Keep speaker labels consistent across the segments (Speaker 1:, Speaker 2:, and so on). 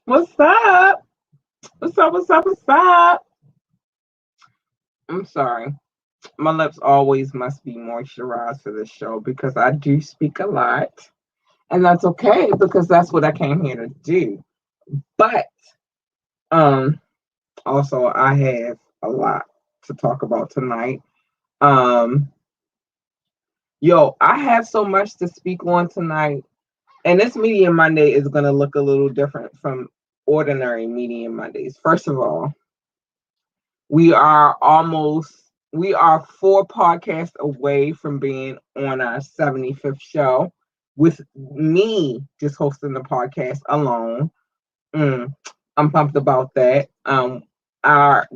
Speaker 1: What's up? What's up? What's up? What's up? I'm sorry. My lips always must be moisturized for this show because I do speak a lot. And that's okay because that's what I came here to do. But um also I have a lot to talk about tonight. Um I have so much to speak on tonight. And this Media Monday is gonna look a little different from ordinary Media Mondays. First of all, we are 4 podcasts away from being on our 75th show with me just hosting the podcast alone. Mm, I'm pumped about that. Our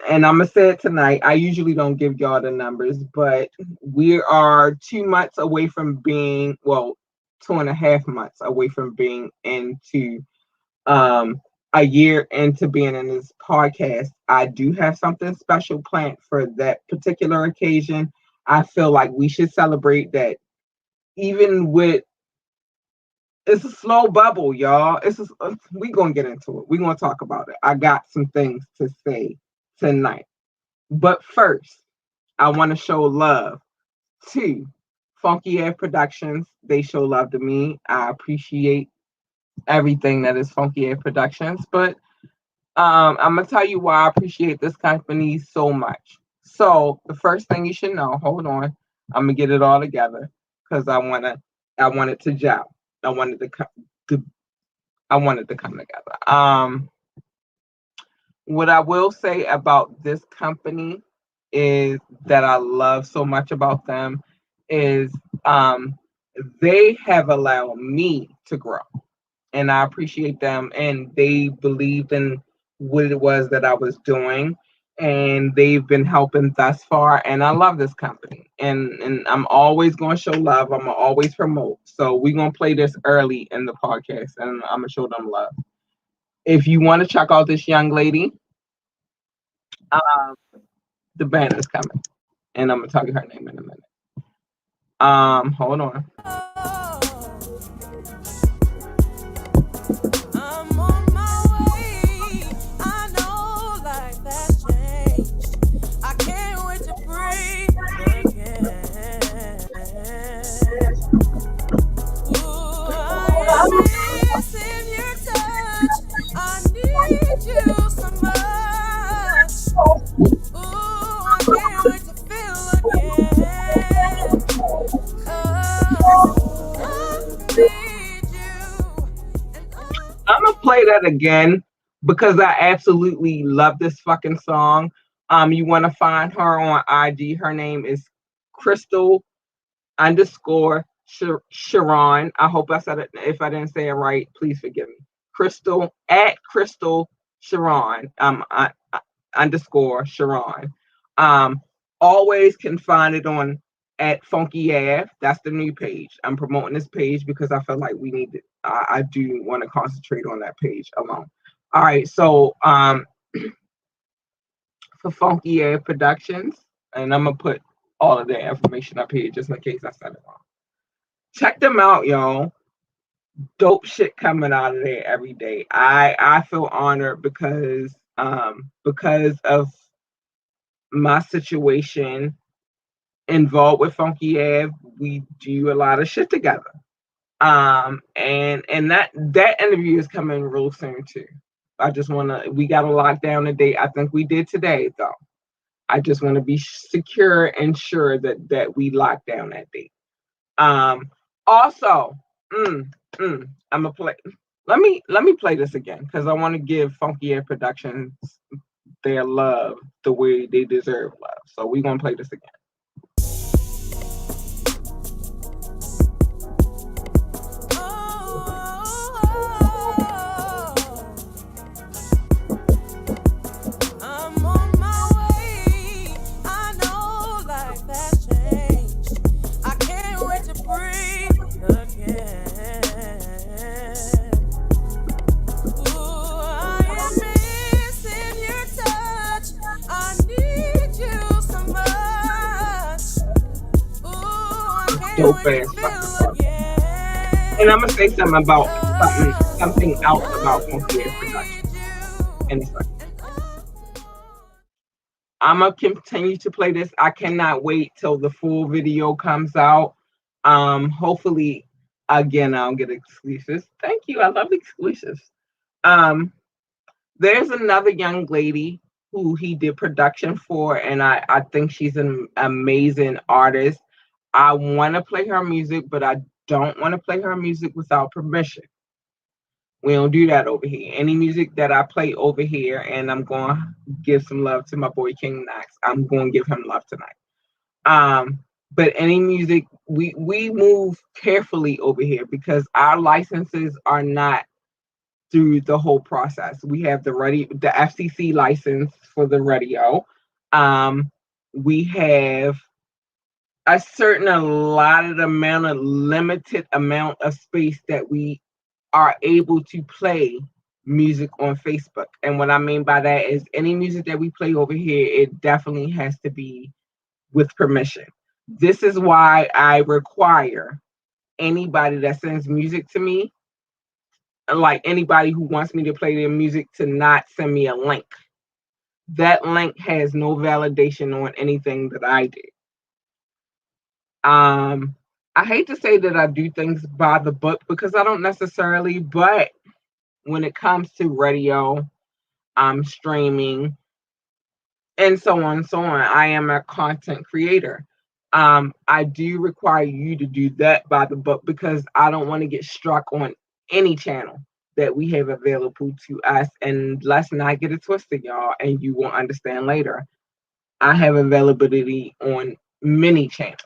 Speaker 1: and I'm gonna say it tonight. I usually don't give y'all the numbers, but we are 2 months away from being 2.5 months away from being into um a year into being in this podcast. I do have something special planned for that particular occasion. I feel like we should celebrate that even with it's a slow bubble, y'all. We gonna get into it. We gonna talk about it. I got some things to say tonight. But first, I want to show love to Funky Air Productions. They show love to me. I appreciate everything that is Funky Air Productions. But I'm gonna tell you why I appreciate this company so much. So the first thing you should know, hold on, I'm gonna get it all together because I want it to gel. I wanted I wanted to come together. What I will say about this company is that I love so much about them is they have allowed me to grow, and I appreciate them. And they believed in what it was that I was doing, and they've been helping thus far. And I love this company, and I'm always going to show love. I'm gonna always promote. So we're gonna play this early in the podcast, and I'm gonna show them love. If you want to check out this young lady, um, the band is coming, and I'm gonna tell you her name in a minute. Hold on. I'm gonna play that again because I absolutely love this fucking song. You want to find her on IG? Her name is Crystal underscore Sharon. I hope I said it. If I didn't say it right, please forgive me. Crystal Sharon. Underscore Sharon. Always can find it on at Funky Ave. That's the new page. I'm promoting this page because I feel like we need it. I do want to concentrate on that page alone. All right, so for Funky Ave Productions, and I'm gonna put all of their information up here just in case I said it wrong. Check them out, y'all. Dope shit coming out of there every day. I feel honored because of my situation involved with Funky Ave. We do a lot of shit together. And that interview is coming real soon too. We got to lock down the date. I think we did today though. I just want to be secure and sure that we lock down that date. Also, I'm gonna play. Let me play this again because I want to give Funky Air Productions their love the way they deserve love. So we're gonna play this again. Dope ass fucking song. And I'm gonna say something about something something else about Funky Air Production. And it's like, I'm gonna continue to play this. I cannot wait till the full video comes out. Hopefully, again, I'll get exclusives. Thank you. I love exclusives. Um, there's another young lady who he did production for, and I think she's an amazing artist. I want to play her music, but I don't want to play her music without permission. We don't do that over here. Any music that I play over here, and I'm going to give some love to my boy King Knox. I'm going to give him love tonight. But any music, we move carefully over here because our licenses are not through the whole process. We have the FCC license for the radio. We have a certain allotted amount of limited amount of space that we are able to play music on Facebook. And what I mean by that is any music that we play over here, it definitely has to be with permission. This is why I require anybody that sends music to me, like anybody who wants me to play their music, to not send me a link. That link has no validation on anything that I did. I hate to say that I do things by the book because I don't necessarily, but when it comes to radio, streaming, and so on and so on, I am a content creator. I do require you to do that by the book because I don't want to get struck on any channel that we have available to us. And let's not get it twisted, y'all, and you will understand later. I have availability on many channels.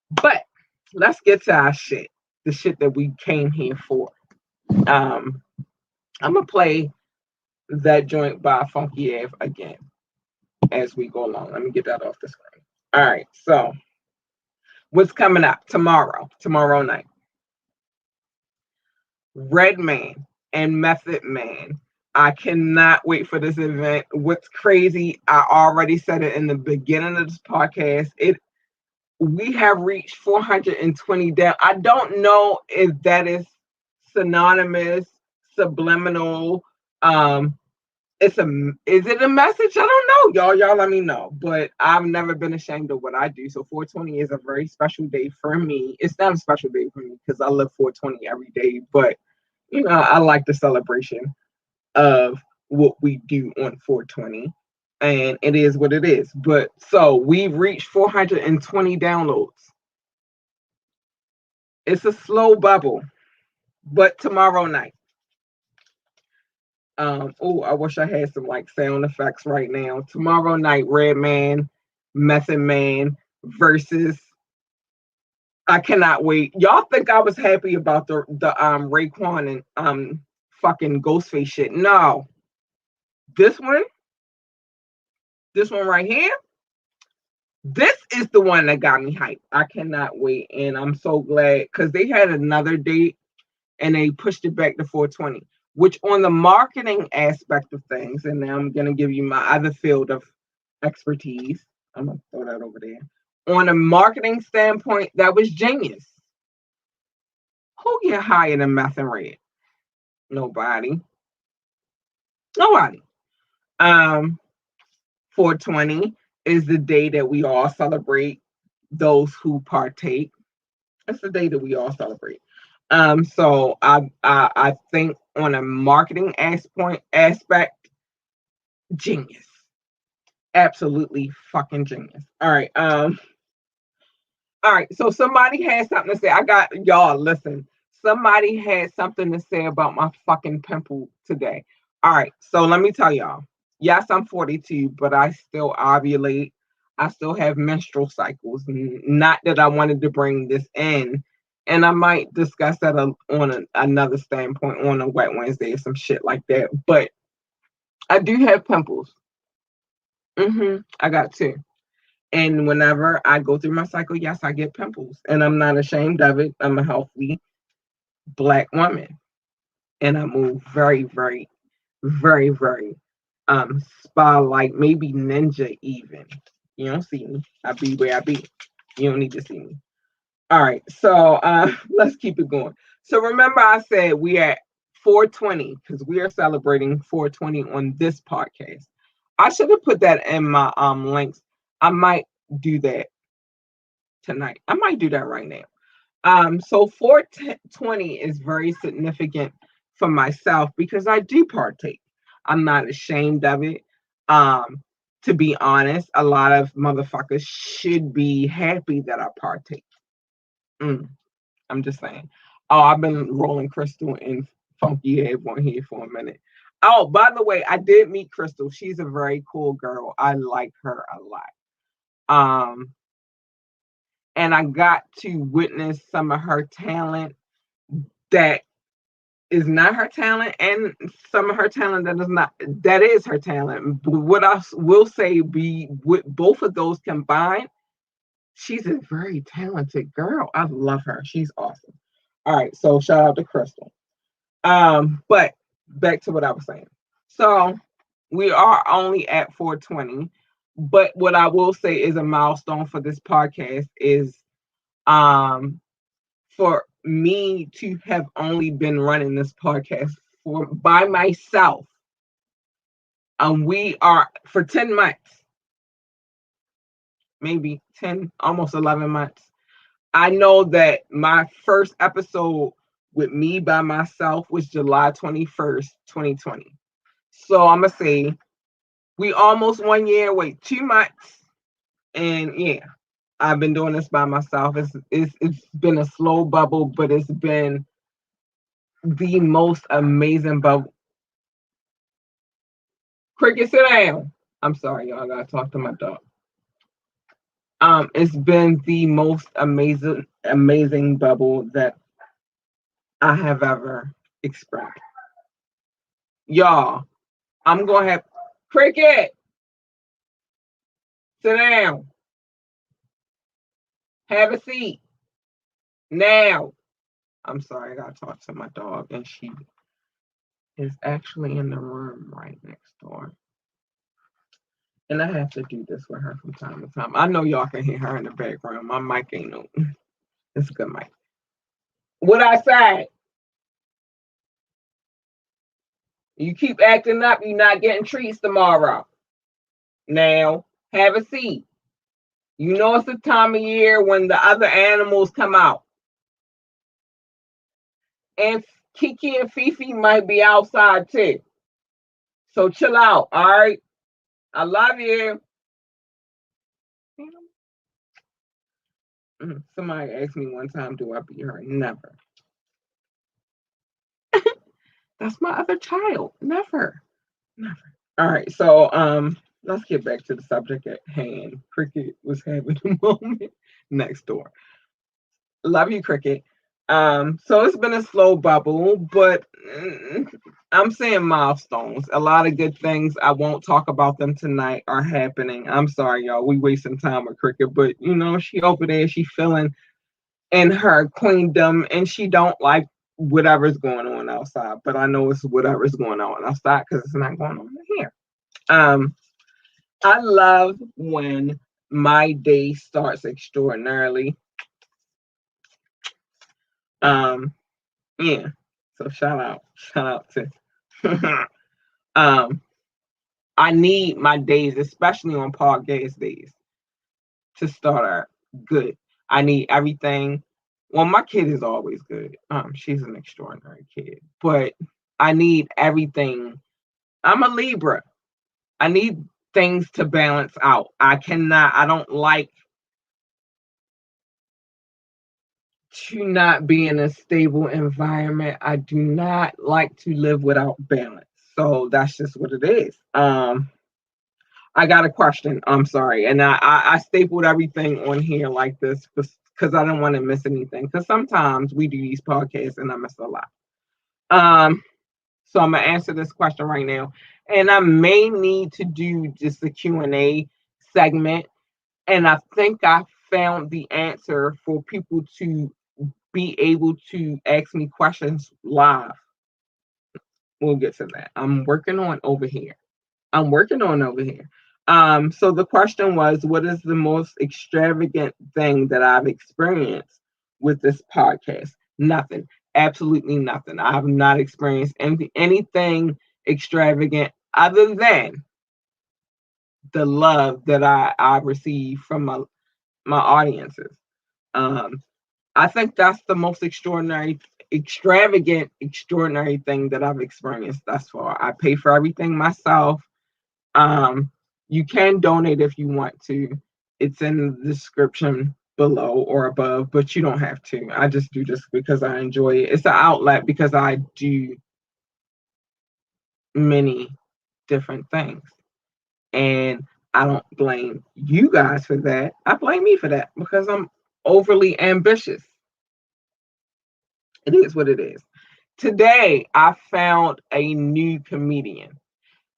Speaker 1: But let's get to our shit, the shit that we came here for. I'm gonna play that joint by Funky Ave again as we go along. Let me get that off the screen. All right, so what's coming up tomorrow night? Redman and Method Man. I cannot wait for this event. What's crazy, I already said it in the beginning of this podcast. We have reached 420 down. I don't know if that is synonymous, subliminal. Is it a message? I don't know, y'all. Y'all let me know. But I've never been ashamed of what I do. So 420 is a very special day for me. It's not a special day for me because I live 420 every day, but I like the celebration of what we do on 420. And it is what it is. But so we've reached 420 downloads. It's a slow bubble, but tomorrow night. I wish I had some like sound effects right now. Tomorrow night, Redman, Method Man versus. I cannot wait. Y'all think I was happy about the Raekwon and fucking Ghostface shit? No. This one right here. This is the one that got me hyped. I cannot wait, and I'm so glad because they had another date and they pushed it back to 420. Which on the marketing aspect of things, and now I'm going to give you my other field of expertise. I'm going to throw that over there. On a marketing standpoint, that was genius. Who get higher than Meth and Red? Nobody. 420 is the day that we all celebrate those who partake. It's the day that we all celebrate. So I think on a marketing aspect, genius. Absolutely fucking genius. All right. So somebody had something to say. I got y'all listen. Somebody had something to say about my fucking pimple today. All right. So let me tell y'all. Yes, I'm 42, but I still ovulate. I still have menstrual cycles. Not that I wanted to bring this in. And I might discuss that on another standpoint on a Wet Wednesday or some shit like that. But I do have pimples. I got two. And whenever I go through my cycle, yes, I get pimples. And I'm not ashamed of it. I'm a healthy Black woman. And I move very, very, very, very spa-like, maybe ninja even. You don't see me. I be where I be. You don't need to see me. All right, so let's keep it going. So remember I said we at 420, because we are celebrating 420 on this podcast. I should have put that in my links. I might do that tonight. I might do that right now. So 420 is very significant for myself because I do partake. I'm not ashamed of it. To be honest, a lot of motherfuckers should be happy that I partake. I'm just saying. Oh, I've been rolling Crystal and Funky Head on here for a minute. Oh, by the way, I did meet Crystal. She's a very cool girl. I like her a lot. And I got to witness some of her talent that is not her talent, and some of her talent that is her talent. But what I will say be with both of those combined, she's a very talented girl. I love her. She's awesome. All right, so shout out to Crystal. But back to what I was saying. So we are only at 420, but what I will say is a milestone for this podcast is for me to have only been running this podcast by myself. We are for 10 months, maybe 10, almost 11 months. I know that my first episode with me by myself was July 21st, 2020. So I'm going to say we almost 1 year, wait, 2 months. And yeah, I've been doing this by myself. It's been a slow bubble, but it's been the most amazing bubble. Cricket, sit down. I'm sorry, y'all. I gotta talk to my dog. It's been the most amazing bubble that I have ever experienced. Y'all, I'm gonna have Cricket. Sit down. Have a seat. Now. I'm sorry, I gotta talk to my dog, and she is actually in the room right next door. And I have to do this with her from time to time. I know y'all can hear her in the background. My mic ain't no. It's a good mic. What I say? You keep acting up, you're not getting treats tomorrow. Now, have a seat. You know it's the time of year when the other animals come out. And Kiki and Fifi might be outside too. So chill out, all right? I love you. Somebody asked me one time, do I beat her? Never. That's my other child. Never. All right, so let's get back to the subject at hand. Cricket was having a moment next door. Love you, Cricket. So it's been a slow bubble, but I'm saying milestones. A lot of good things. I won't talk about them tonight are happening. I'm sorry, y'all. We wasting time with Cricket, but she over there, she feeling in her queendom, and she don't like whatever's going on outside. But I know it's whatever's going on outside because it's not going on here. I love when my day starts extraordinarily. Yeah. So shout out to I need my days, especially on podcast days, to start out good. I need everything. Well, my kid is always good. She's an extraordinary kid, but I need everything. I'm a Libra. I need things to balance out. I don't like to not be in a stable environment. I do not like to live without balance. So that's just what it is. I got a question. I'm sorry. And I stapled everything on here like this because I don't want to miss anything. Because sometimes we do these podcasts and I miss a lot. So I'm going to answer this question right now. And I may need to do just a Q&A segment. And I think I found the answer for people to be able to ask me questions live. We'll get to that. I'm working on over here. So the question was, what is the most extravagant thing that I've experienced with this podcast? Nothing. Absolutely nothing. I have not experienced anything extravagant other than the love that I receive from my audiences. Um, I think that's the most extraordinary thing that I've experienced thus far. I pay for everything myself. Um, you can donate if you want to. It's in the description below or above, but you don't have to. I just do this because I enjoy it. It's an outlet because I do many different things. And I don't blame you guys for that. I blame me for that because I'm overly ambitious. It is what it is. Today, I found a new comedian.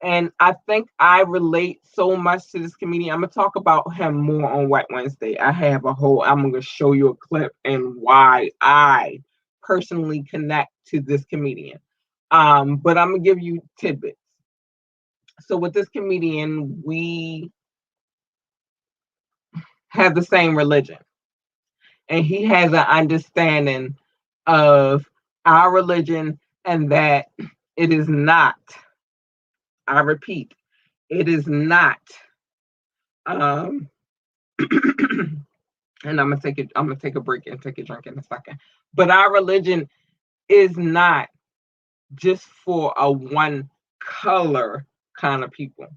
Speaker 1: And I think I relate so much to this comedian. I'm gonna talk about him more on Wet Wednesday. I'm gonna show you a clip and why I personally connect to this comedian. But I'm gonna give you tidbits. So with this comedian, we have the same religion, and he has an understanding of our religion and that it is not. I repeat, it is not. Um, and I'm gonna take a break and take a drink in a second. But our religion is not just for a one color kind of people.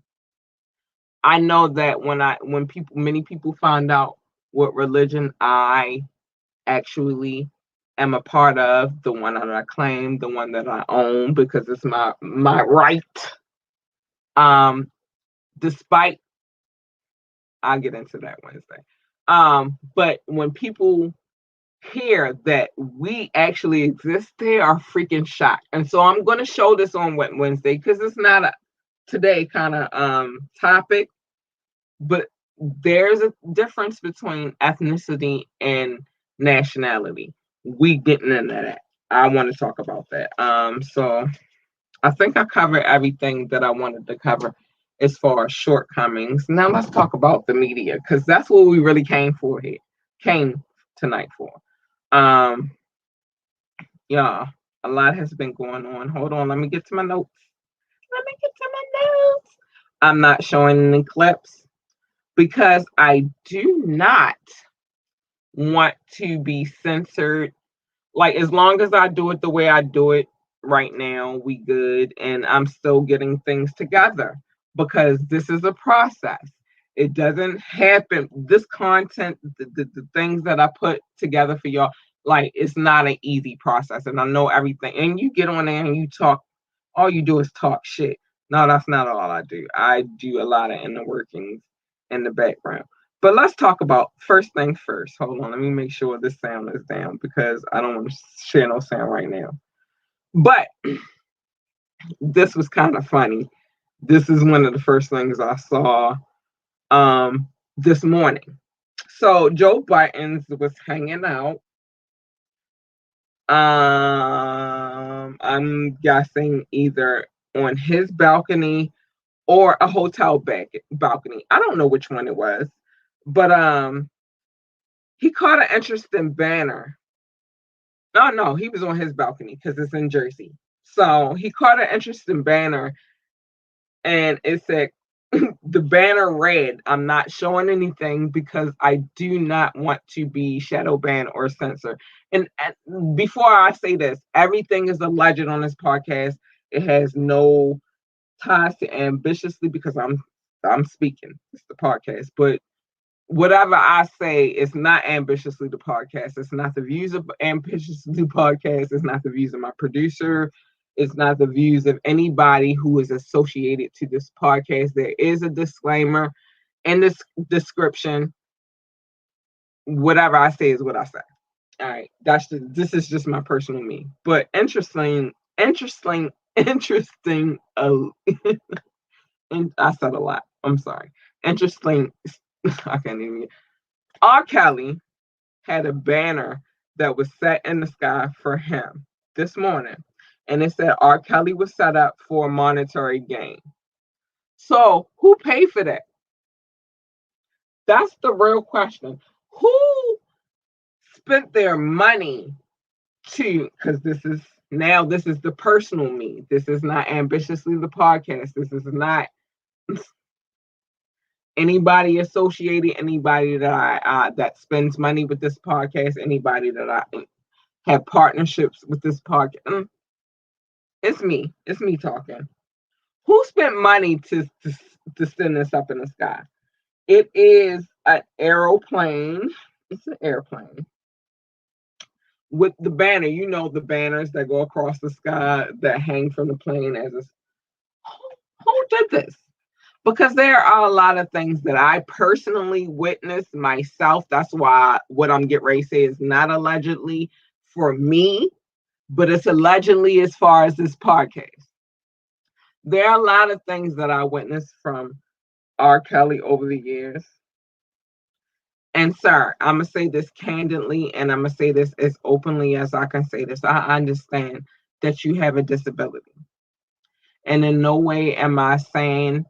Speaker 1: I know that when many people find out what religion I actually am a part of, the one that I claim, the one that I own because it's my right. Um, despite I'll get into that Wednesday. But when people hear that we actually exist, they are freaking shocked. And so I'm going to show this on Wednesday because it's not a today kind of topic, but there's a difference between ethnicity and nationality. We getting into that. I want to talk about that. So I think I covered everything that I wanted to cover as far as shortcomings. Now let's talk about the media because that's what we really came tonight for. Um, yeah, a lot has been going on. Hold on, let me get to my notes. Let me get to my notes. I'm not showing any clips because I do not want to be censored. Like as long as I do it the way I do it right now, we good. And I'm still getting things together because this is a process. It doesn't happen. This content, the things that I put together for y'all, like it's not an easy process. And I know everything. And you get on there and you talk, all you do is talk shit. No, that's not all I do. I do a lot of inner workings in the background. But let's talk about first things first. Hold on, let me make sure this sound is down because I don't want to share no sound right now. But this was kind of funny. This is one of the first things I saw this morning. So Joe Biden was hanging out. I'm guessing either on his balcony or a hotel balcony. I don't know which one it was, but he caught an interesting banner. No, he was on his balcony because it's in Jersey. So he caught an interesting banner and it said, the banner read, I'm not showing anything because I do not want to be shadow banned or censored. And before I say this, everything is alleged on this podcast. It has no ties to ambitiously because I'm speaking. It's the podcast. But whatever I say is not ambitiously the podcast. It's not the views of ambitiously podcast. It's not the views of my producer. It's not the views of anybody who is associated to this podcast. There is a disclaimer in this description. Whatever I say is what I say. All right. This is just my personal me. But interesting. And I said a lot. I'm sorry. Interesting. I can't even. R. Kelly had a banner that was set in the sky for him this morning. And it said R. Kelly was set up for a monetary gain. So who paid for that? That's the real question. Who spent their money to, because this is the personal me. This is not ambitiously the podcast. This is not anybody associated, anybody that I that spends money with this podcast, anybody that I have partnerships with this podcast. It's me. It's me talking. Who spent money to send this up in the sky? It is an aeroplane. It's an airplane with the banner. You know, the banners that go across the sky that hang from the plane as a. Who did this? Because there are a lot of things that I personally witnessed myself. That's why what I'm getting ready to say is not allegedly for me, but it's allegedly as far as this podcast. There are a lot of things that I witnessed from R. Kelly over the years. And sir, I'm going to say this candidly, and I'm going to say this as openly as I can say this. I understand that you have a disability. And in no way am I saying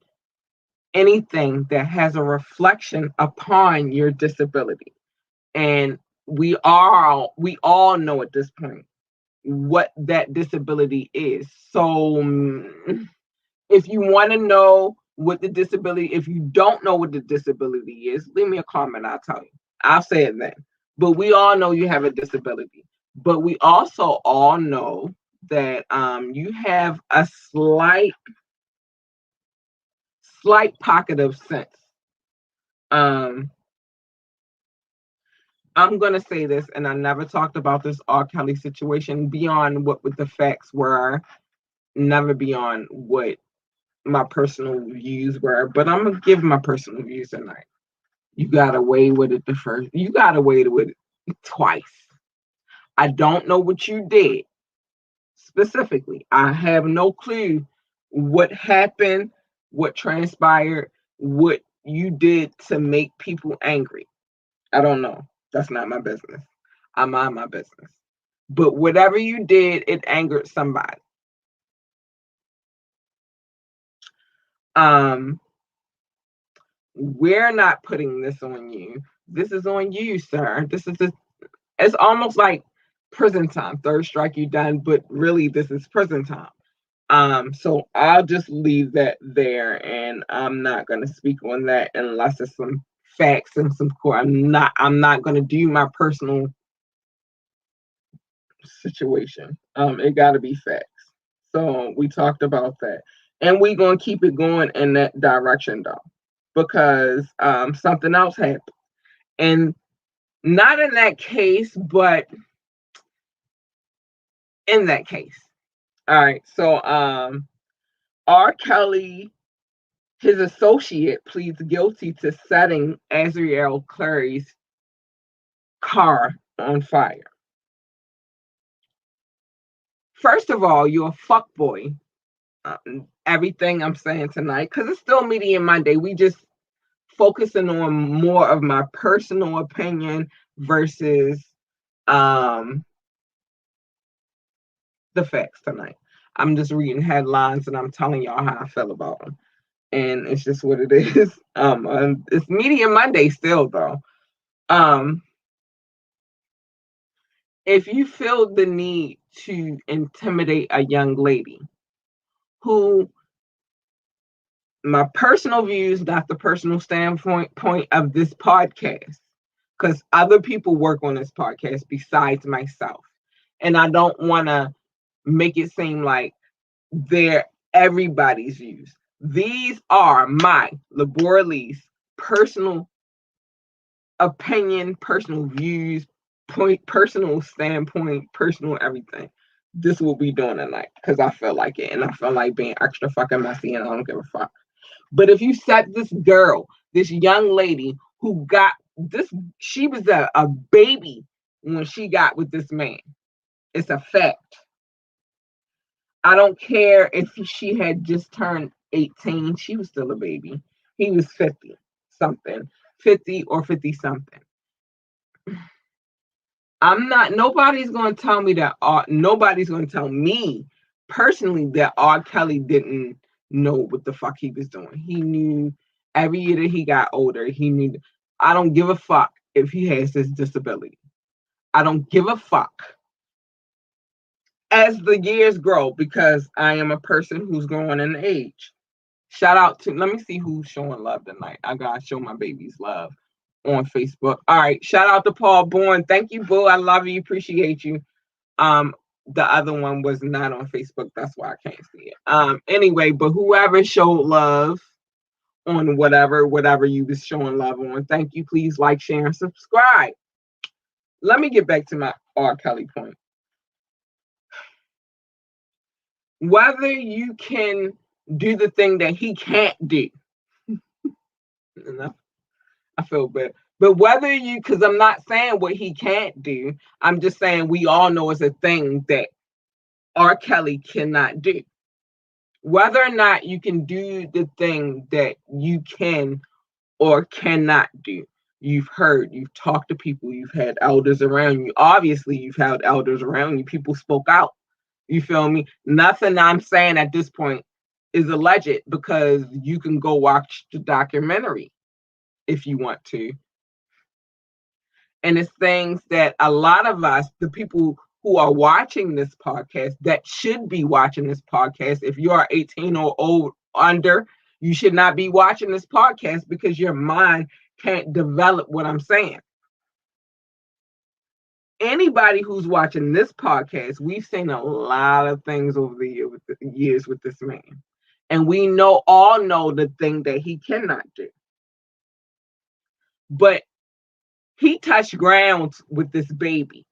Speaker 1: anything that has a reflection upon your disability. And we all know at this point what that disability is. So if you want to know what the disability, if you don't know what the disability is, leave me a comment. I'll tell you. I'll say it then. But we all know you have a disability. But we also all know that you have a slight pocket of sense. I'm gonna say this, and I never talked about this R. Kelly situation beyond what the facts were, never beyond what my personal views were. But I'm gonna give my personal views tonight. You got away with it you got away with it twice. I don't know what you did specifically. I have no clue what happened, what transpired, what you did to make people angry. I don't know. That's not my business. I mind my business. But whatever you did, it angered somebody. We're not putting this on you. This is on you, sir. It's almost like prison time. Third strike, you done, but really this is prison time. So I'll just leave that there, and I'm not gonna speak on that unless it's some facts and some core. I'm not gonna do my personal situation. It gotta be facts. So we talked about that. And we're gonna keep it going in that direction though. Because something else happened. And not in that case, but in that case. All right. So R. Kelly, his associate, pleads guilty to setting Azriel Clary's car on fire. First of all, you're a fuckboy. Everything I'm saying tonight, because it's still Media Monday. We just focusing on more of my personal opinion versus the facts tonight. I'm just reading headlines and I'm telling y'all how I feel about them. And it's just what it is. It's Media Monday still though. If you feel the need to intimidate a young lady who, my personal views, not the personal standpoint point of this podcast, because other people work on this podcast besides myself. And I don't want to make it seem like they're everybody's views. These are my Laboralese personal opinion, personal views, personal standpoint, personal everything. This will be doing tonight because I feel like it, and I feel like being extra fucking messy, and I don't give a fuck. But if you set this girl, this young lady who got this, she was a baby when she got with this man. It's a fact. I don't care if she had just turned 18, she was still a baby. He was 50 something, 50 or 50 something. Nobody's going to tell me that, nobody's going to tell me personally that R. Kelly didn't know what the fuck he was doing. He knew every year that he got older, he knew. I don't give a fuck if he has this disability. I don't give a fuck. as the years grow, because I am a person who's growing in age. Shout out to, let me see who's showing love tonight. I gotta show my babies love on Facebook. All right, shout out to Paul Bourne. Thank you, boo. I love you, appreciate you. Um, the other one was not on Facebook, that's why I can't see it. Anyway, but whoever showed love on whatever you was showing love on, thank you. Please like, share, and subscribe. Let me get back to my R. Kelly point. Whether you can do the thing that he can't do, I feel bad. But whether you, because I'm not saying what he can't do, I'm just saying we all know it's a thing that R. Kelly cannot do. Whether or not you can do the thing that you can or cannot do. You've heard, you've talked to people, you've had elders around you. Obviously, you've had elders around you. People spoke out. You feel me? Nothing I'm saying at this point is alleged, because you can go watch the documentary if you want to. And it's things that a lot of us, the people who are watching this podcast, that should be watching this podcast. If you are 18 or old under, you should not be watching this podcast, because your mind can't develop what I'm saying. Anybody who's watching this podcast, we've seen a lot of things over the years with this man. And we all know the thing that he cannot do. But he touched ground with this baby.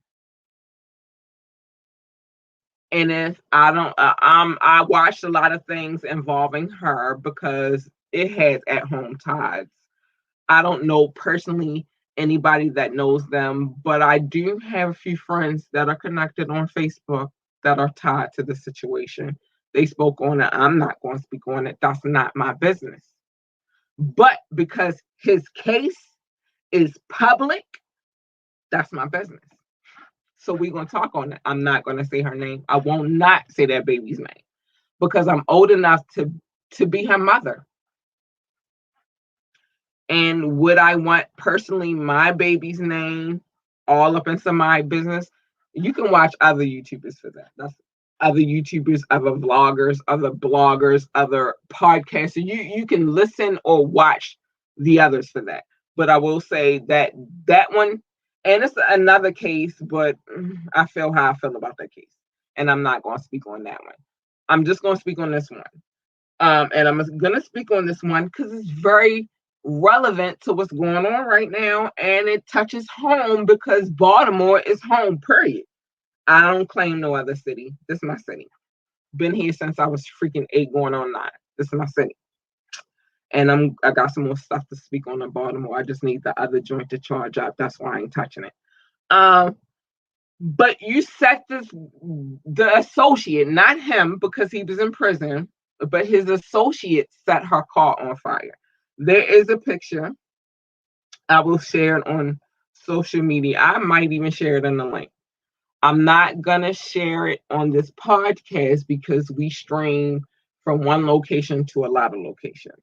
Speaker 1: And if I don't, I watched a lot of things involving her, because it has at-home ties. I don't know personally anybody that knows them, but I do have a few friends that are connected on Facebook that are tied to the situation. They spoke on it. I'm not going to speak on it. That's not my business. But because his case is public, that's my business. So we're going to talk on it. I'm not going to say her name. I won't not say that baby's name, because I'm old enough to be her mother. And would I want personally my baby's name all up into my business? You can watch other YouTubers for that. That's other YouTubers, other vloggers, other bloggers, other podcasters. You can listen or watch the others for that. But I will say that one, and it's another case, but I feel how I feel about that case. And I'm not going to speak on that one. I'm just going to speak on this one. And I'm going to speak on this one because it's very relevant to what's going on right now. And it touches home, because Baltimore is home, period. I don't claim no other city. This is my city. Been here since I was freaking 8 going on 9. This is my city. And I got some more stuff to speak on in Baltimore. I just need the other joint to charge up. That's why I ain't touching it. But you set the associate, not him, because he was in prison, but his associate set her car on fire. There is a picture. I will share it on social media. I might even share it in the link. I'm not going to share it on this podcast, because we stream from one location to a lot of locations.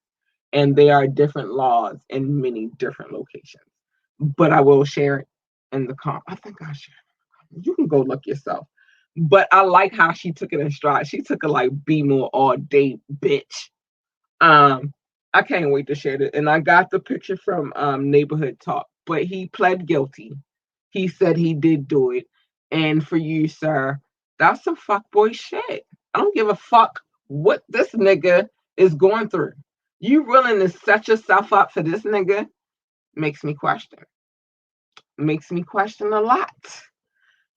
Speaker 1: And there are different laws in many different locations. But I will share it in the comments. I think I share it. You can go look yourself. But I like how she took it in stride. She took it like, be more all day, bitch. I can't wait to share it. And I got the picture from Neighborhood Talk. But he pled guilty. He said he did do it. And for you, sir, that's some fuckboy shit. I don't give a fuck what this nigga is going through. You willing to set yourself up for this nigga makes me question. Makes me question a lot.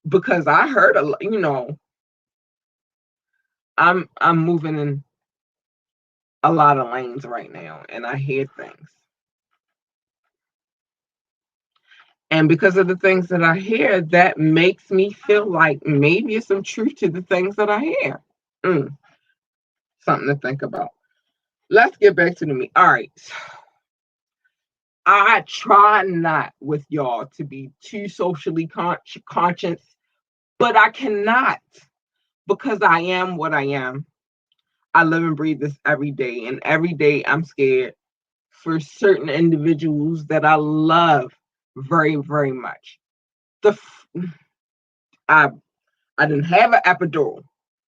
Speaker 1: Because I heard a lot, I'm moving in a lot of lanes right now, and I hear things. And because of the things that I hear, that makes me feel like maybe it's some truth to the things that I hear. Something to think about. Let's get back to the meat. All right. I try not with y'all to be too socially conscious, but I cannot, because I am what I am. I live and breathe this every day, and every day I'm scared for certain individuals that I love very, very much. I'm I didn't have an epidural.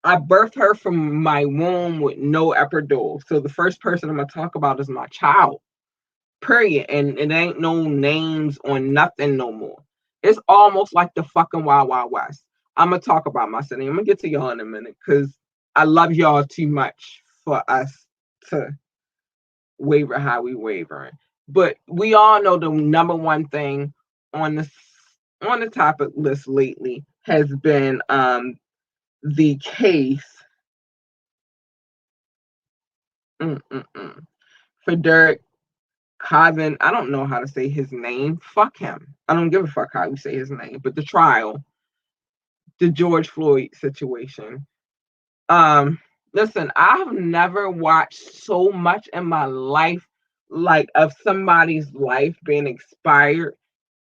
Speaker 1: I birthed her from my womb with no epidural. So the first person I'm gonna talk about is my child. Period. And it ain't no names on nothing no more. It's almost like the fucking Wild Wild West. I'm gonna talk about my city. I'm gonna get to y'all in a minute because I love y'all too much for us to waver how we wavering. But we all know the number one thing on this on the topic list lately has been the case for Derek Chauvin. I don't know how to say his name. Fuck him. I don't give a fuck how you say his name. But the trial, the George Floyd situation. Listen, I've never watched so much in my life, like of somebody's life being expired,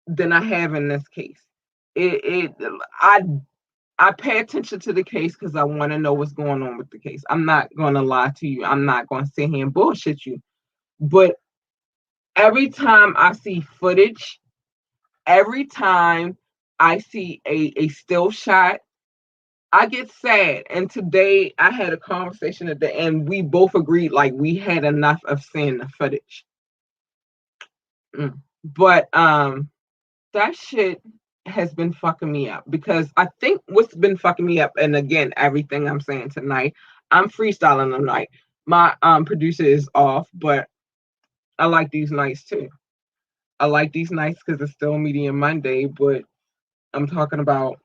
Speaker 1: than I have in this case. It I pay attention to the case because I want to know what's going on with the case. I'm not gonna lie to you. I'm not gonna sit here and bullshit you. But every time I see footage, every time I see a still shot, I get sad. And today I had a conversation at the end. We both agreed like we had enough of seeing the footage. But that shit has been fucking me up because I think what's been fucking me up, and again, everything I'm saying tonight, I'm freestyling tonight. My producer is off, but I like these nights too. I like these nights because it's still Media Monday, but I'm talking about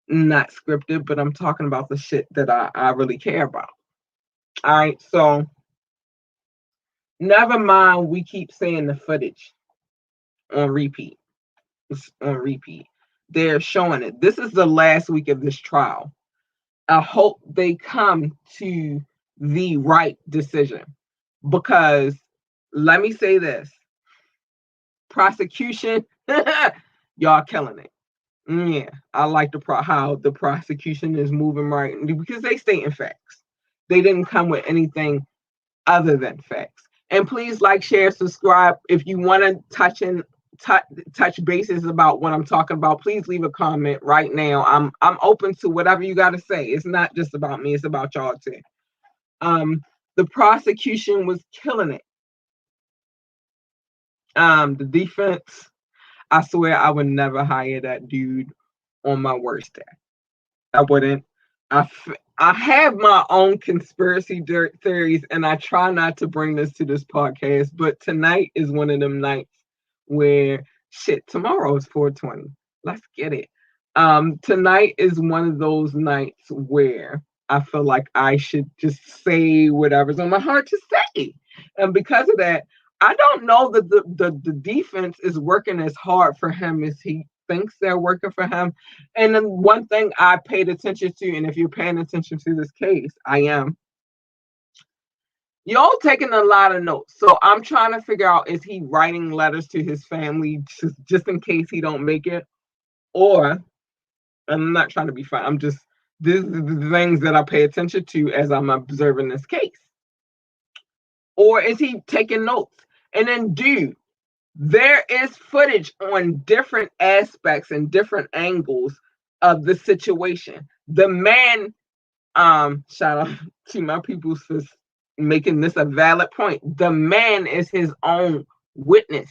Speaker 1: not scripted, but I'm talking about the shit that I really care about. All right, so never mind, we keep saying the footage on repeat. It's on repeat. They're showing it. This is the last week of this trial. I hope they come to the right decision because let me say this prosecution, y'all killing it. Yeah, I like how the prosecution is moving right because they stating facts. They didn't come with anything other than facts. And please like, share, subscribe. If you want to touch bases about what I'm talking about, please leave a comment right now. I'm open to whatever you got to say. It's not just about me; it's about y'all too. The prosecution was killing it. The defense, I swear I would never hire that dude on my worst day. I wouldn't. I have my own conspiracy theories, and I try not to bring this to this podcast, but tonight is one of them nights where shit, tomorrow is 420. Let's get it. Tonight is one of those nights where I feel like I should just say whatever's on my heart to say. And because of that, I don't know that the defense is working as hard for him as he thinks they're working for him. And then one thing I paid attention to, and if you're paying attention to this case, I am. Y'all taking a lot of notes. So I'm trying to figure out, is he writing letters to his family just in case he don't make it? Or I'm not trying to be funny. I'm just, these are the things that I pay attention to as I'm observing this case. Or is he taking notes? And then, dude, there is footage on different aspects and different angles of the situation. The man, shout out to my people for making this a valid point. The man is his own witness.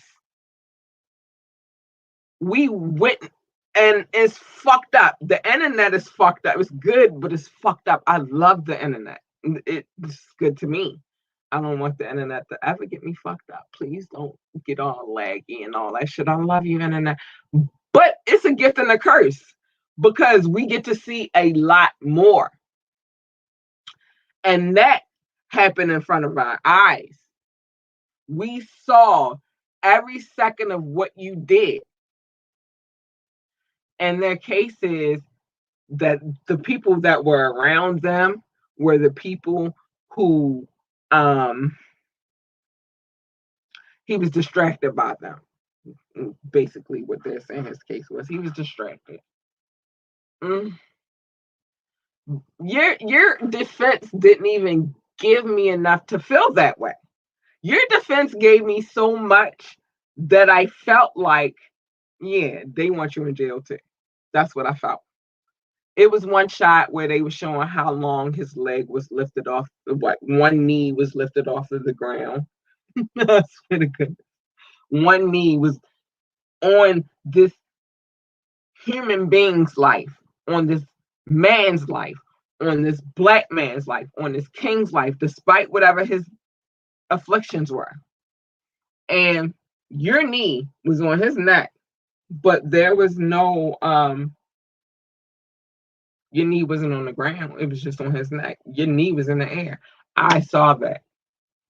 Speaker 1: We witness, and it's fucked up. The internet is fucked up. It's good, but it's fucked up. I love the internet. It's good to me. I don't want the internet to ever get me fucked up. Please don't get all laggy and all that shit. I love you, internet. But it's a gift and a curse because we get to see a lot more. And that happened in front of our eyes. We saw every second of what you did. And their case is that the people that were around them were the people who he was distracted by them. Basically, what they're saying his case was, he was distracted. Your defense didn't even give me enough to feel that way. Your defense gave me so much that I felt like, yeah, they want you in jail too. That's what I felt. It was one shot where they were showing how long his leg was lifted off, what one knee was lifted off of the ground. I swear to goodness. One knee was on this human being's life, on this man's life, on this black man's life, on this king's life, despite whatever his afflictions were. And your knee was on his neck, but there was no your knee wasn't on the ground. It was just on his neck. Your knee was in the air. I saw that.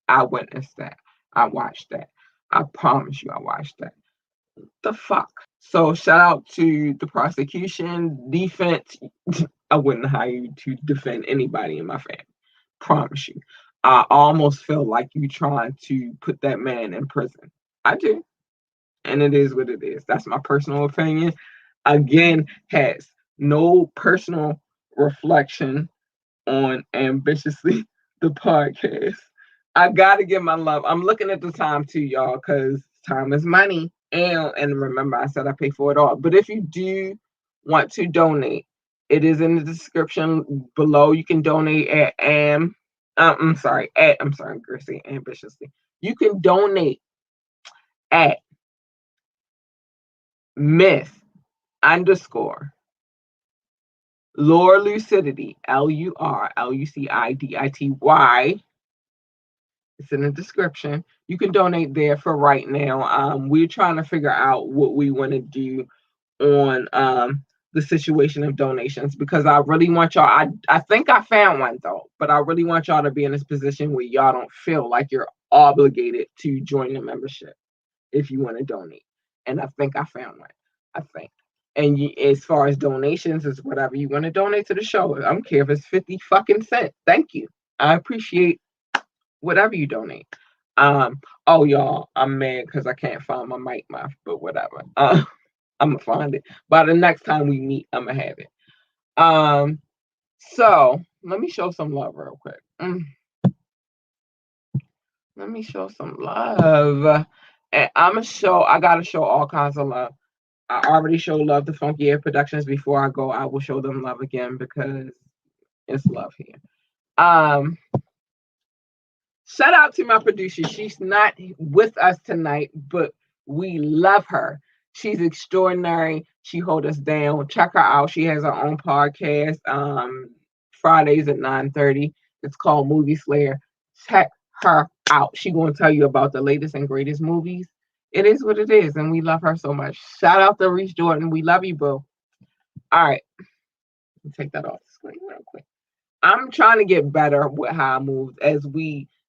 Speaker 1: I witnessed that. I watched that. I promise you I watched that. The fuck? So shout out to the prosecution, defense. I wouldn't hire you to defend anybody in my family. Promise you. I almost feel like you trying to put that man in prison. I do. And it is what it is. That's my personal opinion. Again, has no personal reflection on Ambitiously the podcast. I gotta give my love. I'm looking at the time too, y'all, because time is money. And remember, I said I pay for it all. But if you do want to donate, it is in the description below. You can donate at Gracie Ambitiously. You can donate at myth _ Lurlucidity, LURLUCIDITY. It's in the description. You can donate there for right now. We're trying to figure out what we want to do on the situation of donations, because I really want y'all. I think I found one though, but I really want y'all to be in this position where y'all don't feel like you're obligated to join the membership if you want to donate. And I think I found one. I think. And as far as donations, is whatever you want to donate to the show. I don't care if it's 50 fucking cents. Thank you. I appreciate whatever you donate. Oh y'all, I'm mad because I can't find my mic mouth, but whatever. I'm gonna find it. By the next time we meet, I'm gonna have it. So let me show some love real quick. Let me show some love. And I gotta show all kinds of love. I already showed love to Funky Air Productions. Before I go, I will show them love again because it's love here. Shout out to my producer. She's not with us tonight, but we love her. She's extraordinary. She holds us down. Check her out. She has her own podcast, Fridays at 9:30. It's called Movie Slayer. Check her out. She's going to tell you about the latest and greatest movies. It is what it is, and we love her so much. Shout out to Reese Jordan. We love you, boo. All right. Take that off the screen real quick. I'm trying to get better with how I move as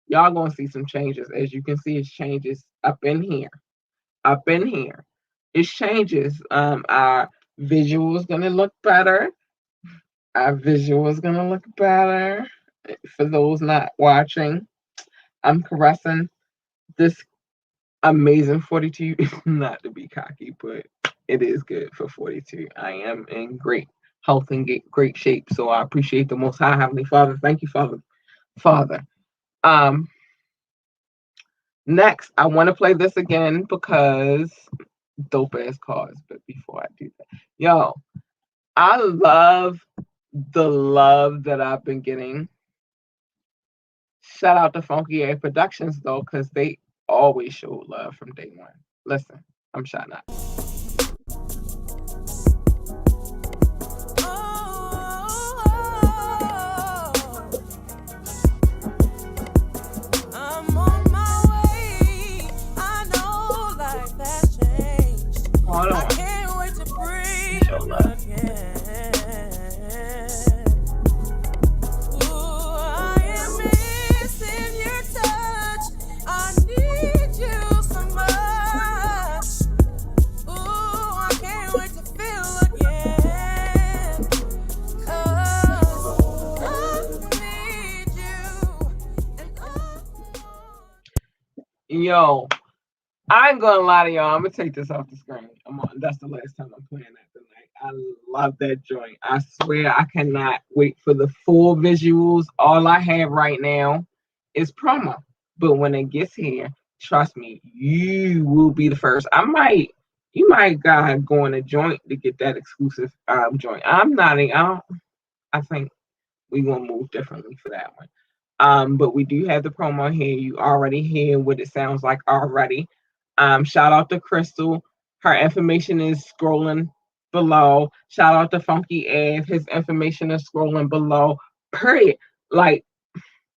Speaker 1: y'all gonna see some changes. As you can see, it's changes up in here. Up in here. It's changes. Our visual is gonna look better. Our visual is gonna look better. For those not watching, I'm caressing this amazing 42. Not to be cocky, but it is good for 42. I am in great health and great shape. So I appreciate the Most High Heavenly Father. Thank you, Father. Next, I want to play this again because dope ass cards. But before I do that, yo, I love the love that I've been getting. Shout out to Funky Air Productions though, because they always showed love from day one. Listen, I'm shouting out. Hold on. I can't wait to breathe again. Ooh, I am missing your touch. I need you so much. Ooh, I can't wait to feel again. 'Cause I need you. And yo. I ain't gonna lie to y'all. I'm gonna take this off the screen. That's the last time I'm playing that tonight. I love that joint. I swear I cannot wait for the full visuals. All I have right now is promo. But when it gets here, trust me, you will be the first. I might You might gotta go in a joint to get that exclusive joint. I'm not. I think we gonna move differently for that one. But we do have the promo here. You already hear what it sounds like already. Shout out to Crystal. Her information is scrolling below. Shout out to Funky Ed. His information is scrolling below. Period. Like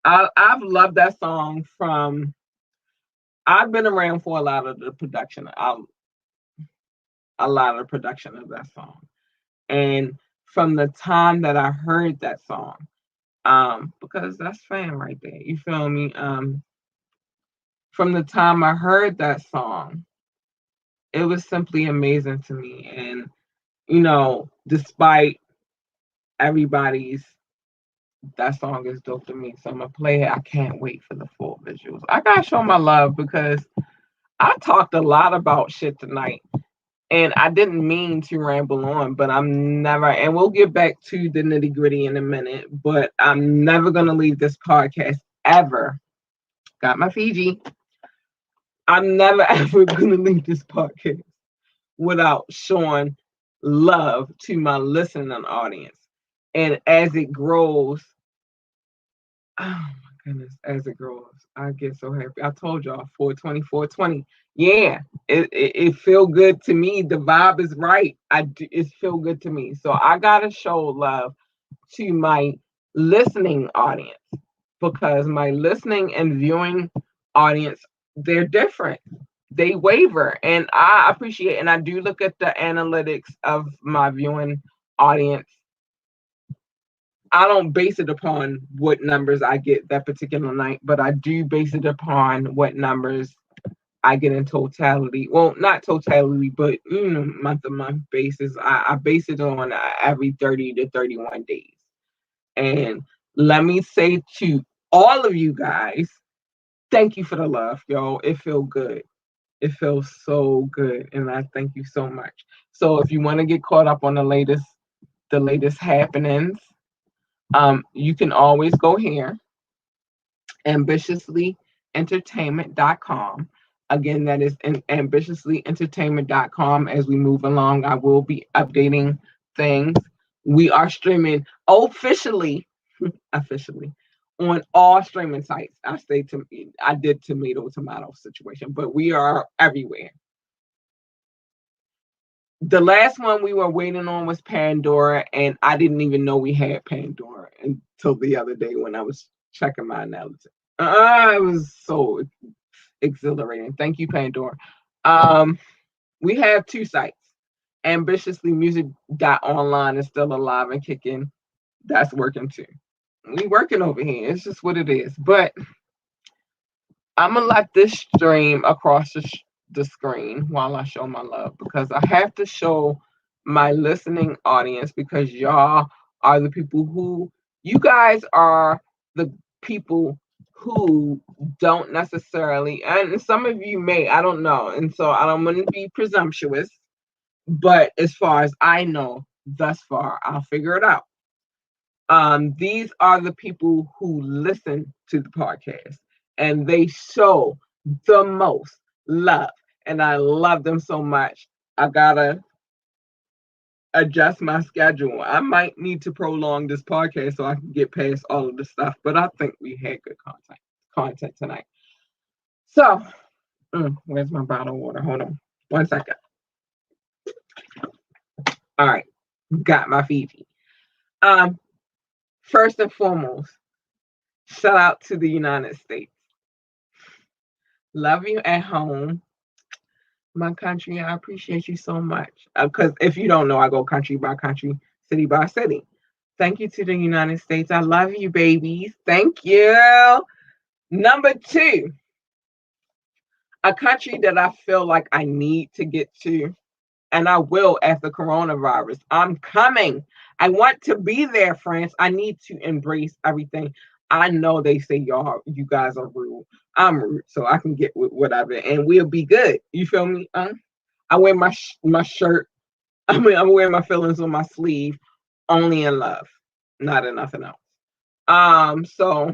Speaker 1: I've loved that song from. I've been around for a lot of the production. A lot of the production of that song, and from the time that I heard that song, because that's fan right there. You feel me? From the time I heard that song, it was simply amazing to me. And, despite everybody's, that song is dope to me. So I'm going to play it. I can't wait for the full visuals. I got to show my love because I talked a lot about shit tonight. And I didn't mean to ramble on, but I'm never, and we'll get back to the nitty gritty in a minute, but I'm never going to leave this podcast ever. Got my Fiji. I'm never ever going to leave this podcast without showing love to my listening audience. And as it grows, oh my goodness, as it grows, I get so happy. I told y'all 420, 420. Yeah, it feel good to me. The vibe is right. It feel good to me. So I gotta show love to my listening audience because my listening and viewing audience, they're different. They waver, and I appreciate, and I do look at the analytics of my viewing audience. I don't base it upon what numbers I get that particular night, but I do base it upon what numbers I get in totality. Well, not totality, but month to month basis. I base it on every 30 to 31 days. And let me say to all of you guys, thank you for the love, yo. It feels good. It feels so good, and I thank you so much. So if you want to get caught up on the latest happenings, you can always go here, ambitiouslyentertainment.com. Again, that is ambitiouslyentertainment.com. As we move along, I will be updating things. We are streaming officially on all streaming sites. I did tomato situation, but we are everywhere. The last one we were waiting on was Pandora, and I didn't even know we had Pandora until the other day when I was checking my analytics. It was so exhilarating. Thank you, Pandora. We have two sites. Ambitiouslymusic.online is still alive and kicking. That's working too. We working over here. It's just what it is. But I'm gonna let this stream across the screen while I show my love because I have to show my listening audience because y'all are the people who you guys are the people who don't necessarily, and some of you may, I don't know, and so I don't want to be presumptuous, but as far as I know thus far, I'll figure it out. These are the people who listen to the podcast and they show the most love. And I love them so much. I gotta adjust my schedule. I might need to prolong this podcast so I can get past all of the stuff, but I think we had good content tonight. So, where's my bottle of water? Hold on 1 second. All right, got my Fiji. First and foremost, shout out to the United States. Love you at home. My country, I appreciate you so much. Because if you don't know, I go country by country, city by city. Thank you to the United States. I love you, babies. Thank you. Number two, a country that I feel like I need to get to, and I will after coronavirus. I'm coming. I want to be there, France. I need to embrace everything. I know they say you guys are rude. I'm rude, so I can get with whatever, and we'll be good. You feel me? I wear my shirt. I'm wearing my feelings on my sleeve. Only in love, not in nothing else. So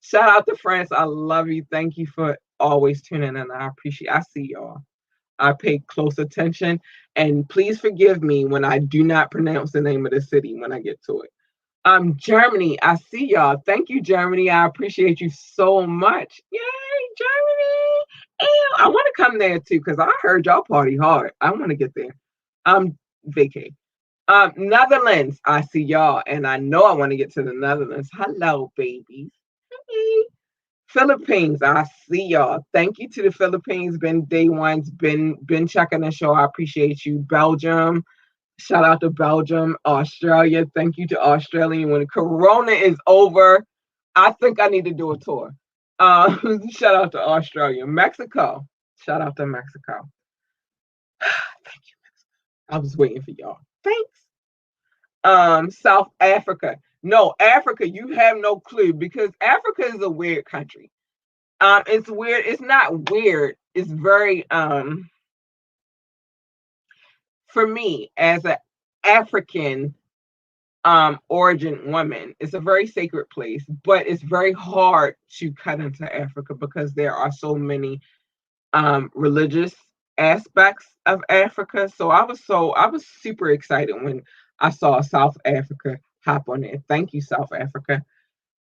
Speaker 1: shout out to France. I love you. Thank you for always tuning in. I appreciate. I see y'all. I pay close attention. And please forgive me when I do not pronounce the name of the city when I get to it. Germany, I see y'all. Thank you, Germany. I appreciate you so much. Yay, Germany. And I want to come there too because I heard y'all party hard. I want to get there. Vacay. Netherlands, I see y'all, and I know I want to get to the Netherlands. Hello, babies. Hey. Philippines, I see y'all. Thank you to the Philippines. Been day ones, been checking the show. I appreciate you. Belgium, shout out to Belgium. Australia, thank you to Australia. When Corona is over, I think I need to do a tour. Shout out to Australia. Mexico, shout out to Mexico. Thank you. I was waiting for y'all. Thanks. South Africa. No, Africa, you have no clue because Africa is a weird country. It's weird. It's not weird. It's very for me as an African origin woman, it's a very sacred place, but it's very hard to cut into Africa because there are so many religious aspects of Africa. So I was super excited when I saw South Africa hop on it. Thank you, South Africa.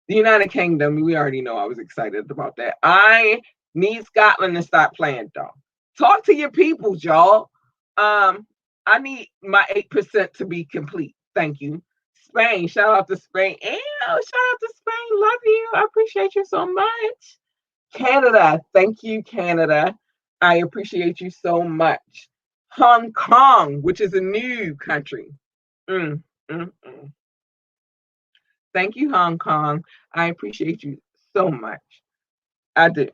Speaker 1: The United Kingdom, we already know I was excited about that. I need Scotland to stop playing, though. Talk to your people, y'all. I need my 8% to be complete. Thank you. Spain, shout out to Spain. Ew, shout out to Spain. Love you. I appreciate you so much. Canada, thank you, Canada. I appreciate you so much. Hong Kong, which is a new country. Mm, mm, mm. Thank you, Hong Kong. I appreciate you so much. I do.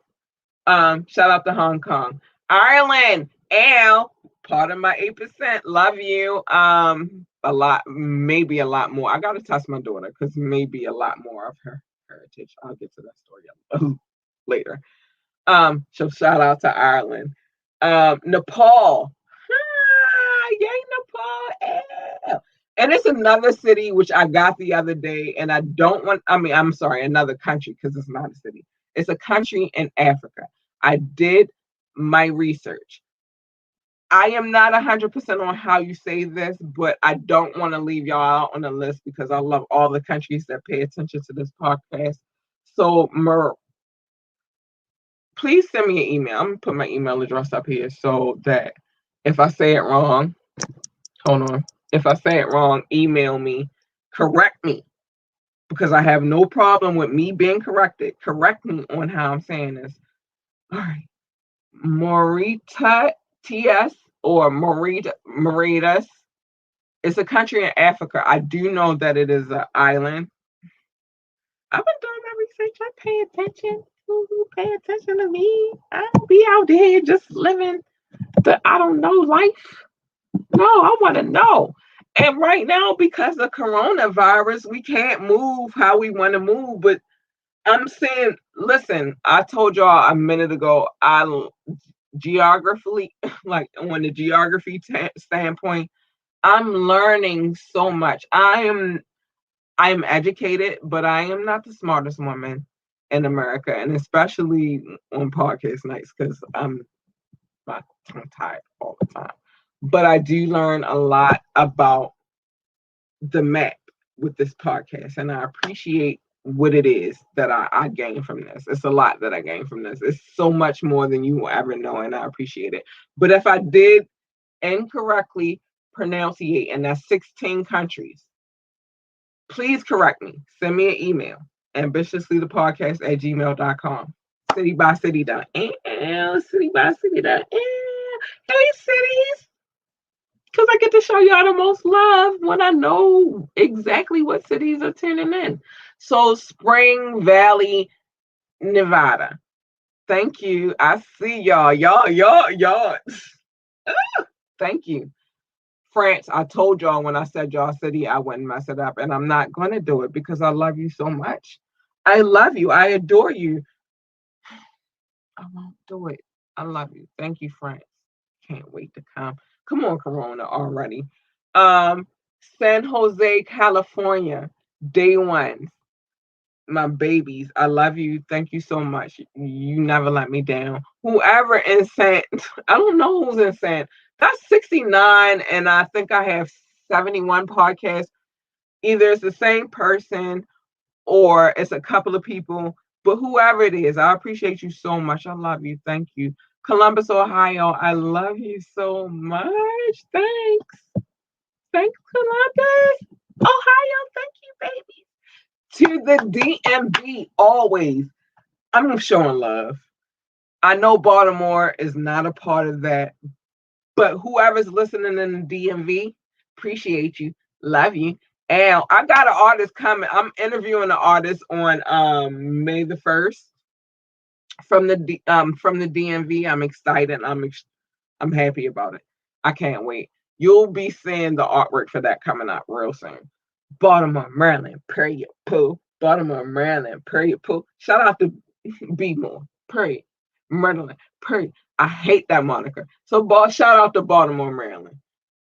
Speaker 1: Shout out to Hong Kong. Ireland, Al, part of my 8%. Love you. A lot, maybe a lot more. I gotta test my daughter because maybe a lot more of her heritage. I'll get to that story later. So shout out to Ireland. Nepal. Yay, Nepal. Ew. And it's another city which I got the other day, and I don't want, I mean, I'm sorry, another country because it's not a city. It's a country in Africa. I did my research. I am not 100% on how you say this, but I don't want to leave y'all out on the list because I love all the countries that pay attention to this podcast. So, please send me an email. I'm going to put my email address up here so that if I say it wrong, hold on. If I say it wrong, email me, correct me, because I have no problem with me being corrected. Correct me on how I'm saying this. All right. Mauritius or Mauritius. It's a country in Africa. I do know that it is an island. I've been doing my research. I pay attention. Pay attention to me. I don't be out there just living the I don't know life. No, I want to know. And right now, because of coronavirus, we can't move how we want to move. But I'm saying, listen, I told y'all a minute ago, I geographically, like on the geography standpoint, I'm learning so much. I'm educated, but I am not the smartest woman in America, and especially on podcast nights because I'm my tongue tied all the time. But I do learn a lot about the map with this podcast, and I appreciate what it is that I gain from this. It's a lot that I gain from this. It's so much more than you will ever know, and I appreciate it. But if I did incorrectly pronunciate, and that's 16 countries, please correct me. Send me an email, ambitiouslythepodcast@gmail.com. City by city done. City by city done. Hey, cities. Because I get to show y'all the most love when I know exactly what cities are tuning in. So, Spring Valley, Nevada. Thank you. I see y'all. Y'all. Thank you. France, I told y'all when I said y'all city, I wouldn't mess it up. And I'm not going to do it because I love you so much. I love you. I adore you. I won't do it. I love you. Thank you, France. Can't wait to come. Come on, Corona already. Um, San Jose, California, day one. my babies, I love you. Thank you so much. You never let me down. Whoever in San, I don't know who's in San. That's 69, and I think I have 71 podcasts. Either it's the same person or it's a couple of people, but whoever it is, I appreciate you so much. I love you. Thank you. Columbus, Ohio, I love you so much. Thanks. Thanks, Columbus. Ohio, thank you, baby. To the DMV, always. I'm showing love. I know Baltimore is not a part of that, but whoever's listening in the DMV, appreciate you, love you. And I got an artist coming. I'm interviewing an artist on May the 1st from the DMV. I'm excited. I'm happy about it. I can't wait. You'll be seeing the artwork for that coming out real soon. Baltimore, Maryland, period, poo. Baltimore, Maryland, period, poo. Shout out to B More, period. Maryland, period. I hate that moniker. So, shout out to Baltimore, Maryland.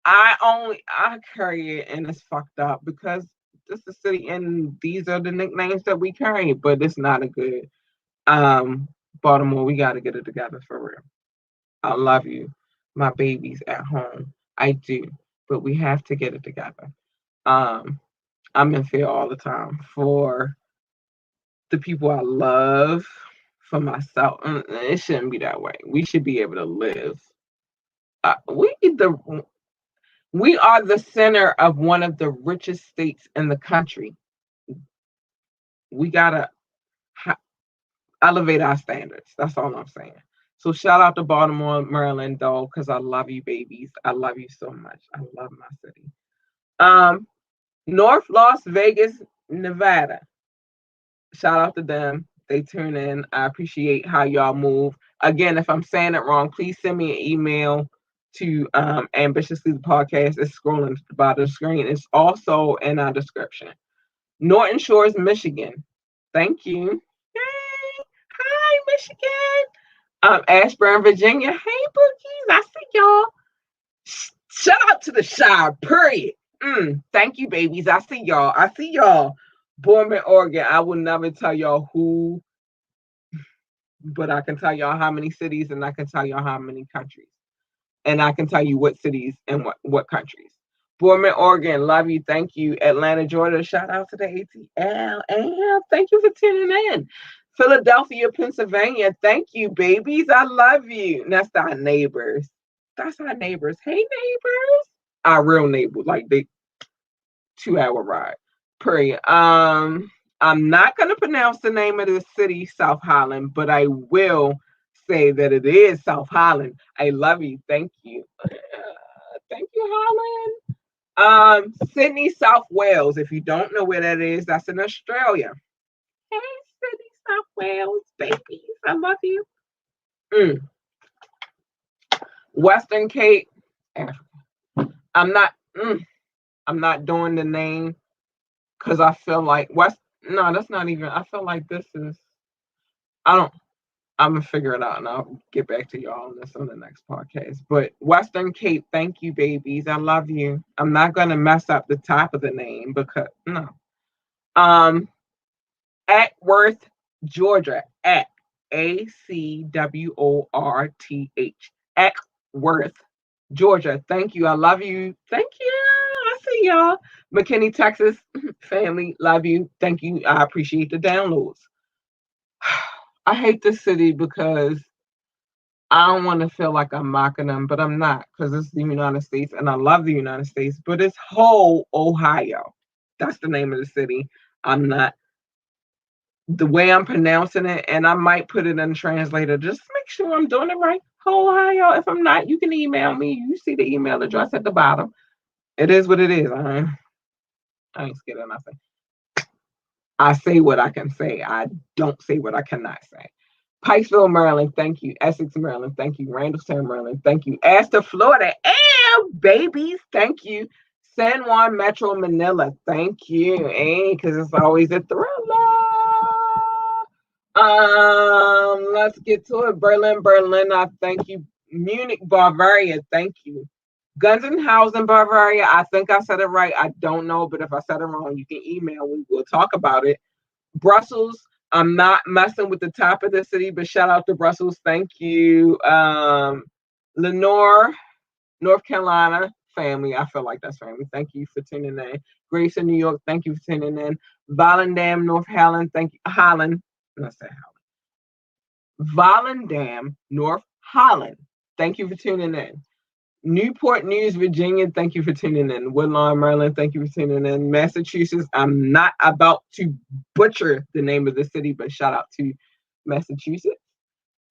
Speaker 1: I carry it and it's fucked up because this is the city and these are the nicknames that we carry, but it's not a good Baltimore, we gotta get it together for real. I love you, my babies at home. I do, but we have to get it together. Um, I'm in fear all the time for the people I love, for myself. It shouldn't be that way. We should be able to live. We are the center of one of the richest states in the country. We gotta elevate our standards. That's all I'm saying. So shout out to Baltimore, Maryland, though, because I love you, babies. I love you so much. I love my city. Um, North Las Vegas, Nevada. Shout out to them. They tune in. I appreciate how y'all move. Again, if I'm saying it wrong, please send me an email to Ambitiously the Podcast. It's scrolling at the bottom of the screen. It's also in our description. Norton Shores, Michigan. Thank you. Yay. Hi, Michigan. Ashburn, Virginia. Hey, Bookies. I see y'all. Shout out to the Shire, period. Thank you, babies. I see y'all. I see y'all. Bournemouth, Oregon. I will never tell y'all who, but I can tell y'all how many cities and I can tell y'all how many countries. And I can tell you what cities and what countries. Bournemouth, Oregon, love you. Thank you. Atlanta, Georgia, shout out to the ATL. And thank you for tuning in. Philadelphia, Pennsylvania, thank you, babies. I love you. And that's our neighbors. That's our neighbors. Hey, neighbors. Our real neighbors, like they 2-hour ride. Period. I'm not gonna pronounce the name of the city, South Holland, but I will say that it is South Holland. I love you. Thank you. Thank you, Holland. Sydney, South Wales. If you don't know where that is, that's in Australia. Hey, Sydney, South Wales, babies. I love you. Western Cape, Africa. I'm not. I'm not doing the name because I feel like No, that's not even. I feel like this is. I don't. I'm gonna figure it out and I'll get back to y'all on this on the next podcast. But Western Cape, thank you, babies. I love you. I'm not gonna mess up the top of the name because no. Acworth, Georgia. ACWORTH. Acworth, Georgia. Thank you. I love you. Thank you. I see y'all. McKinney, Texas. Family, love you. Thank you. I appreciate the downloads. I hate this city because I don't want to feel like I'm mocking them, but I'm not because it's the United States and I love the United States, but it's whole Ohio. That's the name of the city. I'm not the way I'm pronouncing it, and I might put it in the translator. Just make sure I'm doing it right. Ohio. If I'm not, you can email me. You see the email address at the bottom. It is what it is. I ain't scared of nothing. I say what I can say. I don't say what I cannot say. Pikesville, Maryland, thank you. Essex, Maryland, thank you. Randallstown, Maryland, thank you. Astor, Florida, and babies, thank you. San Juan Metro, Manila, thank you. And because it's always a thriller. Let's get to it. Berlin, I thank you. Munich, Bavaria, thank you. Gunzenhausen, Bavaria, I think I said it right. I don't know, but if I said it wrong, you can email me. We'll talk about it. Brussels. I'm not messing with the top of the city, but shout out to Brussels. Thank you. Lenore, North Carolina family. I feel like that's family. Thank you for tuning in. Grace in New York. Thank you for tuning in. Volendam, North Holland. Thank you. Holland. Let's say Holland. Volendam, North Holland. Thank you for tuning in. Newport News, Virginia, thank you for tuning in. Woodlawn, Maryland, thank you for tuning in. Massachusetts, I'm not about to butcher the name of the city, but shout out to Massachusetts.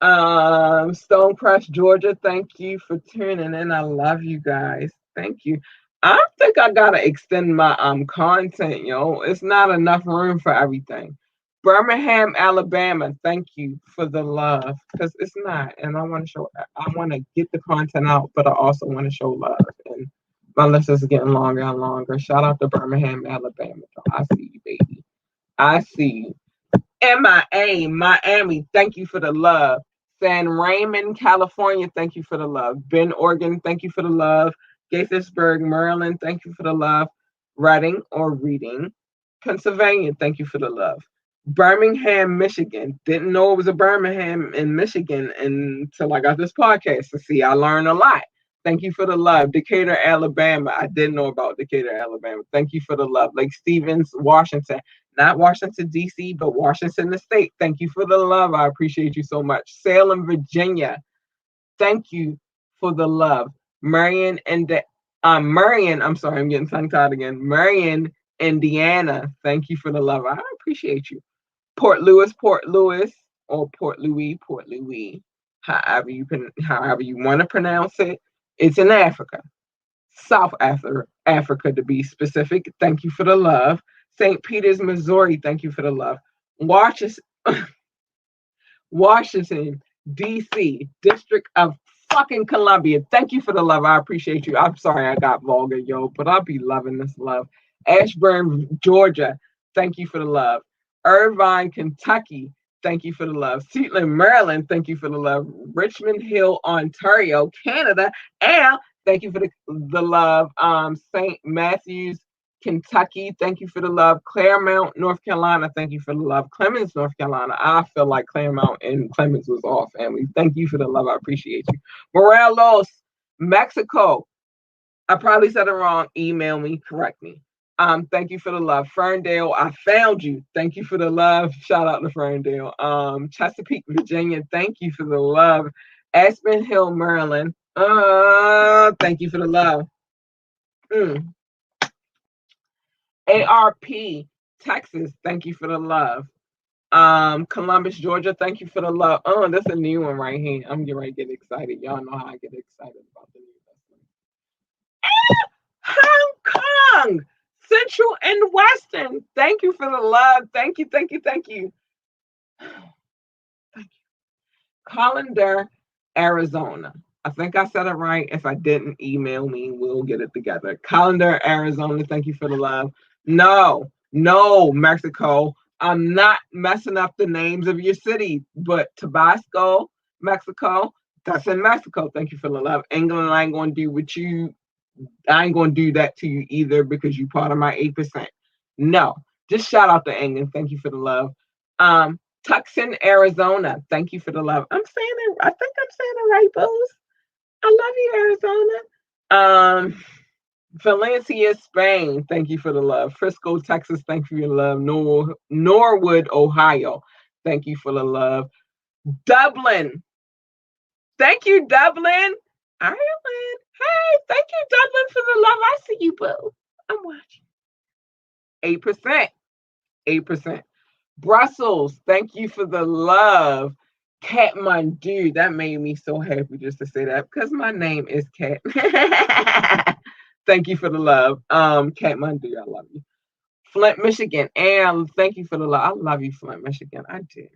Speaker 1: Stonecrest, Georgia, thank you for tuning in. I love you guys. Thank you. I think I gotta extend my content, yo. It's not enough room for everything. Birmingham, Alabama, thank you for the love. Because it's not. And I wanna get the content out, but I also want to show love. And my list is getting longer and longer. Shout out to Birmingham, Alabama. I see you, baby. I see you. MIA, Miami, thank you for the love. San Raymond, California, thank you for the love. Bend, Oregon, thank you for the love. Gaithersburg, Maryland, thank you for the love. Reading or Reading, Pennsylvania, thank you for the love. Birmingham, Michigan, didn't know it was a Birmingham in Michigan until I got this podcast to see. I learned a lot. Thank you for the love. Decatur, Alabama. I didn't know about Decatur, Alabama. Thank you for the love. Lake Stevens, Washington. Not Washington, D.C., but Washington, the state. Thank you for the love. I appreciate you so much. Salem, Virginia. Thank you for the love. Marion, I'm sorry, I'm getting tongue tied again. Marion, Indiana. Thank you for the love. I appreciate you. Port Louis, or Port Louis, however you want to pronounce it. It's in Africa. South Africa to be specific. Thank you for the love. St. Peters, Missouri. Thank you for the love. Washington, Washington, D.C., District of fucking Columbia. Thank you for the love. I appreciate you. I'm sorry I got vulgar, yo, but I'll be loving this love. Ashburn, Georgia. Thank you for the love. Irvine, Kentucky. Thank you for the love. Seattle, Maryland. Thank you for the love. Richmond Hill, Ontario, Canada. And thank you for the love. St. Matthews, Kentucky, thank you for the love. Claremont, North Carolina, thank you for the love. Clemens, North Carolina, I feel like Claremont and Clemens was all family. Thank you for the love. I appreciate you. Morelos, Mexico. I probably said it wrong. Email me, correct me. Thank you for the love. Ferndale, I found you. Thank you for the love. Shout out to Ferndale. Chesapeake, Virginia, thank you for the love. Aspen Hill, Maryland. Thank you for the love. ARP, Texas, thank you for the love. Columbus, Georgia, thank you for the love. Oh, that's a new one right here. I'm getting ready to get excited. Y'all know how I get excited about the new Hong Kong, Central and Western. Thank you for the love. Thank you, thank you, thank you. Thank you. Colander, Arizona. I think I said it right. If I didn't, email me. We'll get it together. Colander, Arizona. Thank you for the love. No, Mexico. I'm not messing up the names of your city, but Tabasco, Mexico. That's in Mexico. Thank you for the love. England, I ain't gonna do with you. I ain't gonna do that to you either because you part of my 8%. No, just shout out to England. Thank you for the love. Tucson, Arizona. Thank you for the love. I'm saying it. I think I'm saying it right, Booze. I love you, Arizona. Valencia, Spain. Thank you for the love. Frisco, Texas. Thank you for your love. Norwood, Ohio. Thank you for the love. Dublin. Thank you, Dublin. Ireland. Hey, thank you, Dublin, for the love. I see you, boo. I'm watching. 8%. 8%. Brussels. Thank you for the love. Kathmandu. That made me so happy just to say that because my name is Kat. Thank you for the love. Kathmandu, I love you. Flint, Michigan. And thank you for the love. I love you, Flint, Michigan. I do.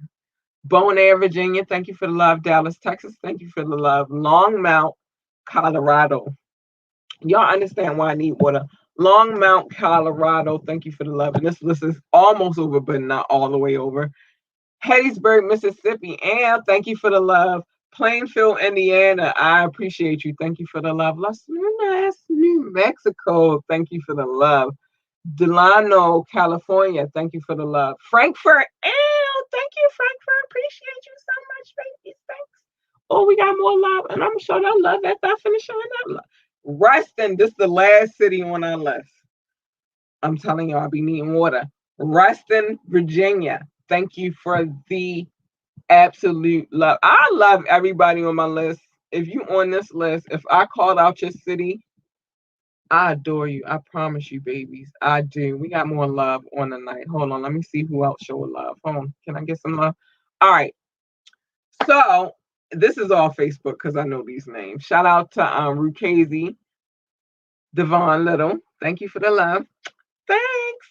Speaker 1: Bonaire, Virginia. Thank you for the love. Dallas, Texas. Thank you for the love. Longmont, Colorado. Y'all understand why I need water. Longmont, Colorado. Thank you for the love. And this list is almost over, but not all the way over. Hattiesburg, Mississippi. And thank you for the love. Plainfield, Indiana. I appreciate you. Thank you for the love. Las Lunas, New Mexico. Thank you for the love. Delano, California. Thank you for the love. Frankfurt. Thank you, Frankfurt. Appreciate you so much, baby. Thanks. Oh, we got more love. And I'm sure that love after I finish showing that love. Ruston, this is the last city on our list. I'm telling you, I'll be needing water. Ruston, Virginia. Thank you for the absolute love. I love everybody on my list. If you on this list, if I called out your city, I adore you. I promise you, babies. I do. We got more love on the night. Hold on. Let me see who else showed love. Hold on. Can I get some love? All right. So this is all Facebook because I know these names. Shout out to Rukazi, Devon Little. Thank you for the love. Thanks.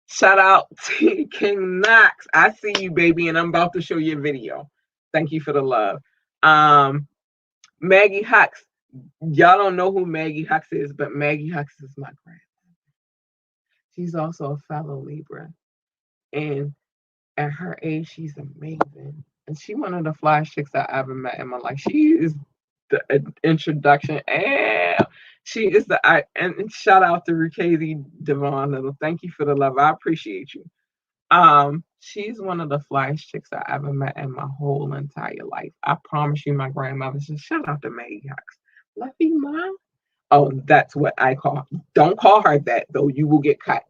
Speaker 1: Shout out to King Knox. I see you, baby, and I'm about to show you a video. Thank you for the love. Maggie Hux. Y'all don't know who Maggie Hux is, but Maggie Hux is my grandmother. She's also a fellow Libra. And at her age, she's amazing. And she's one of the flyest chicks I ever met in my life. She is the introduction. And she is and shout out to Rukazi Devon Little. Thank you for the love. I appreciate you. She's one of the flyest chicks I ever met in my whole entire life. I promise you, my grandmother. Just shout out to Maggie Hux. Love you, Mom. Oh, that's what I call. Don't call her that though. You will get cut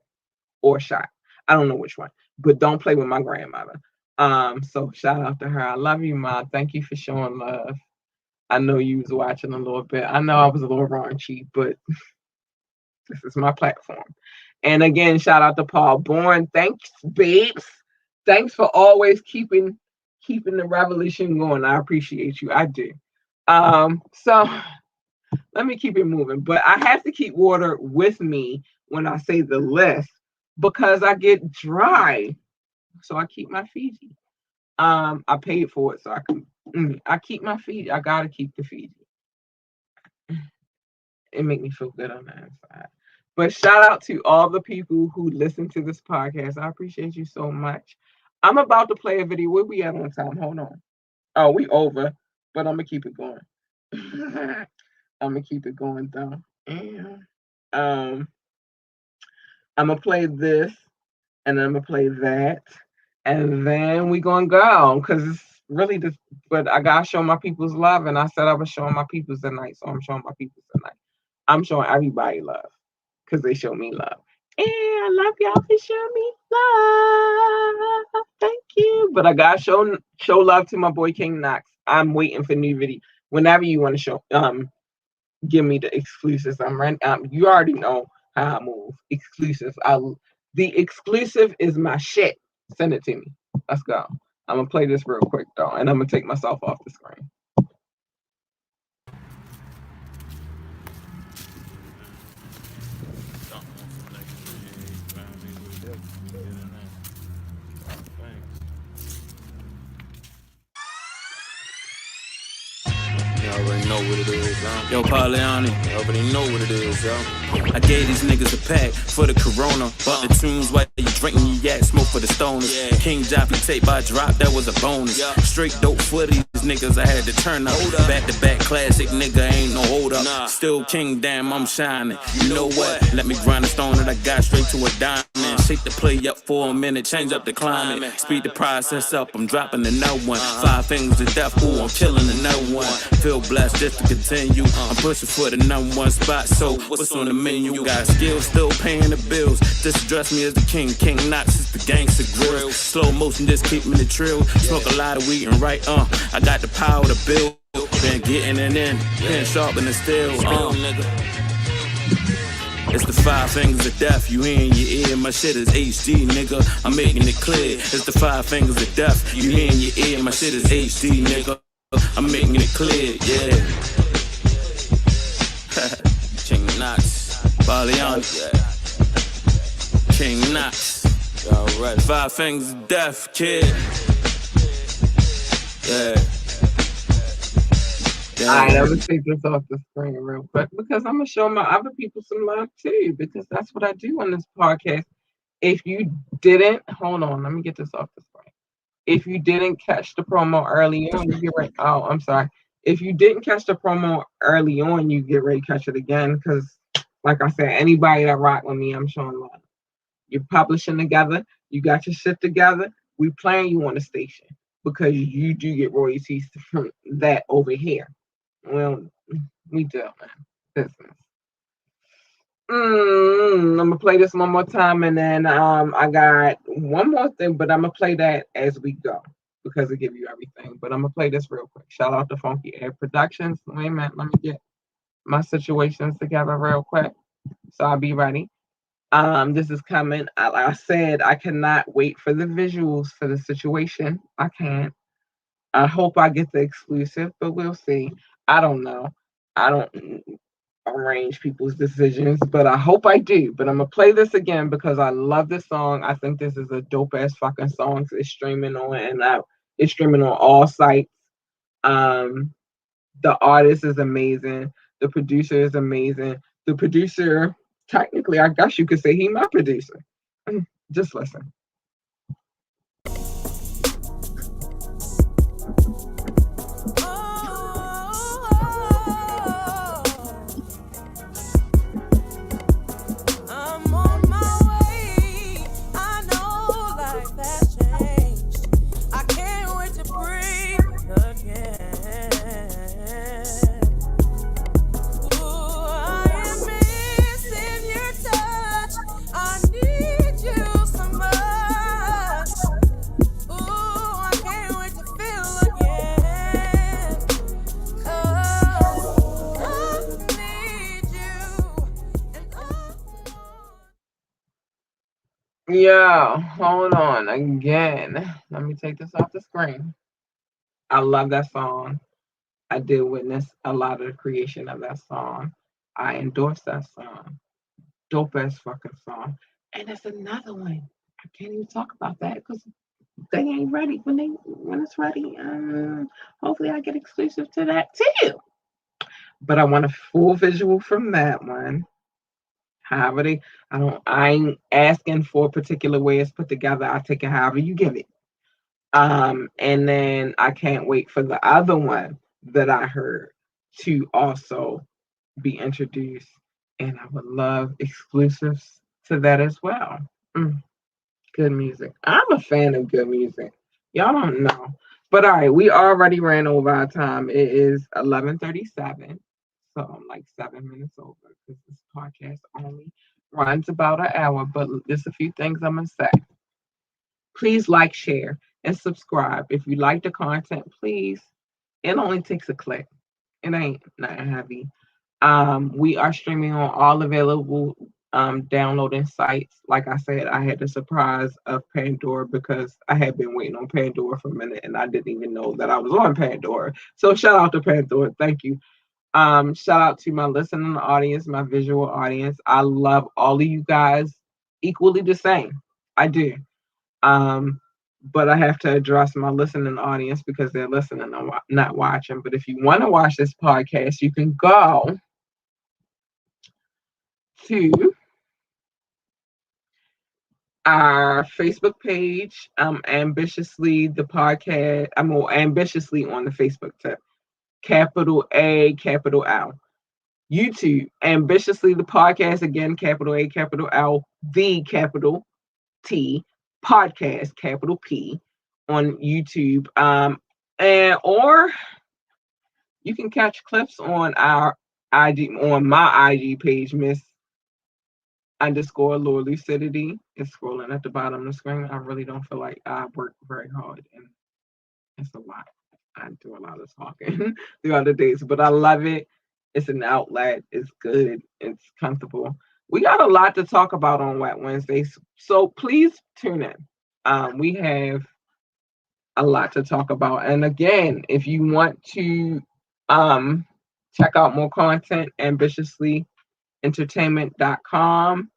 Speaker 1: or shot. I don't know which one, but don't play with my grandmother. So shout out to her. I love you, Mom. Thank you for showing love. I know you was watching a little bit. I know I was a little raunchy, but this is my platform. And again, shout out to Paul Bourne. Thanks, babes. Thanks for always keeping the revolution going. I appreciate you. I do. So let me keep it moving. But I have to keep water with me when I say the list because I get dry. So I keep my Fiji. I paid for it, so I keep my Fiji. I gotta keep the Fiji. It make me feel good on the inside. But shout out to all the people who listen to this podcast. I appreciate you so much. I'm about to play a video. Where we at on time? Hold on. Oh, we over, but I'm gonna keep it going. I'm gonna keep it going though. And I'm gonna play this, and then I'm gonna play that, and then we gonna go because it's really just. But I gotta show my people's love, and I said I was showing my people's tonight, so I'm showing my people's tonight. I'm showing everybody love because they show me love. And I love y'all for showing me love. Thank you. But I gotta show love to my boy King Knox. I'm waiting for new video. Whenever you want to show give me the exclusives. I'm ready. You already know how I move. Exclusive. The exclusive is my shit. Send it to me. Let's go. I'm gonna play this real quick though, and I'm gonna take myself off the screen.
Speaker 2: You already know what it is, yo. Yo, Pauliani, you already know what it is, yo. I gave these niggas a pack for the corona. Bought the tunes while you drinking your yak, smoke for the stoners. Yeah. King Joffy tape by drop, that was a bonus. Yeah. Straight dope for these niggas, I had to turn up. Back to back classic, nigga, ain't no hold up. Nah. Still king, damn, I'm shining. You know what? Let me grind the stone that I got straight to a diamond. Shake the play up for a minute, change up the climate. Speed the process up, I'm dropping the no one. 5 fingers to death, ooh, I'm killing the no one. Feel blessed just to continue. I'm pushing for the number 1 spot, so what's on the menu? Got skills, still paying the bills. Just address me as the king. King Knox is the gangster grill. Slow motion, just keep me the trill. Smoke a lot of weed and right, I got the power to build. Been getting it in, been sharpening steel, nigga. It's the 5 fingers of death, you in your ear. My shit is HD, nigga, I'm making it clear. It's the 5 fingers of death, you in your ear. My shit is HD, nigga, I'm making it clear, yeah. King Knox, Pauliani, yeah. King Knox, alright. 5 fingers of death, kid. Yeah.
Speaker 1: Alright, I'm gonna take this off the screen real quick because I'm gonna show my other people some love too, because that's what I do on this podcast. If you didn't, hold on, let me get this off the screen. If you didn't catch the promo early on, you get ready. Oh, I'm sorry. If you didn't catch the promo early on, you get ready to catch it again because, like I said, anybody that rock with me, I'm showing love. You're publishing together. You got your shit together. We playing you on the station because you do get royalties from that over here. Well, we do, man. Business. I'm gonna play this one more time, and then I got one more thing, but I'm gonna play that as we go because it give you everything. But I'm gonna play this real quick. Shout out to Funky Air Productions. Wait a minute, let me get my situations together real quick, so I'll be ready. This is coming. Like I said, I cannot wait for the visuals for the situation. I can't. I hope I get the exclusive, but we'll see. I don't know. I don't arrange people's decisions, but I hope I do. But I'm gonna play this again because I love this song. I think this is a dope ass fucking song. It's streaming on it's streaming on all sites. Um, the artist is amazing. The producer is amazing. The producer, technically, I guess you could say he my producer. Just listen. Yeah, hold on again. Let me take this off the screen. I love that song. I did witness a lot of the creation of that song. I endorse that song. Dope ass fucking song. And there's another one. I can't even talk about that because they ain't ready. When it's ready, hopefully I get exclusive to that too. But I want a full visual from that one. However I ain't asking for a particular way it's put together. I take it however you give it. And then I can't wait for the other one that I heard to also be introduced. And I would love exclusives to that as well. Good music. I'm a fan of good music. Y'all don't know. But all right, we already ran over our time. It is 11:37. So I'm like 7 minutes over because this podcast only runs about an hour. But there's a few things I'm going to say. Please like, share, and subscribe. If you like the content, please. It only takes a click. It ain't nothing heavy. We are streaming on all available downloading sites. Like I said, I had the surprise of Pandora because I had been waiting on Pandora for a minute and I didn't even know that I was on Pandora. So shout out to Pandora. Thank you. Shout out to my listening audience, my visual audience. I love all of you guys equally the same. I do. But I have to address my listening audience because they're listening and not watching. But if you want to watch this podcast, you can go to our Facebook page, ambitiously the podcast. I'm more ambitiously on the Facebook tab. Capital A, capital L. YouTube, ambitiously the podcast again, capital A, capital L, the capital T podcast, capital P on YouTube. And or you can catch clips on our IG on my IG page, Miss underscore Lurlucidity. It's scrolling at the bottom of the screen. I really don't feel like I work very hard and it's a lot. I do a lot of talking throughout the days, but I love it. It's an outlet. It's good. It's comfortable. We got a lot to talk about on Wet Wednesdays, so please tune in. We have a lot to talk about. And again, if you want to check out more content, ambitiouslyentertainment.com.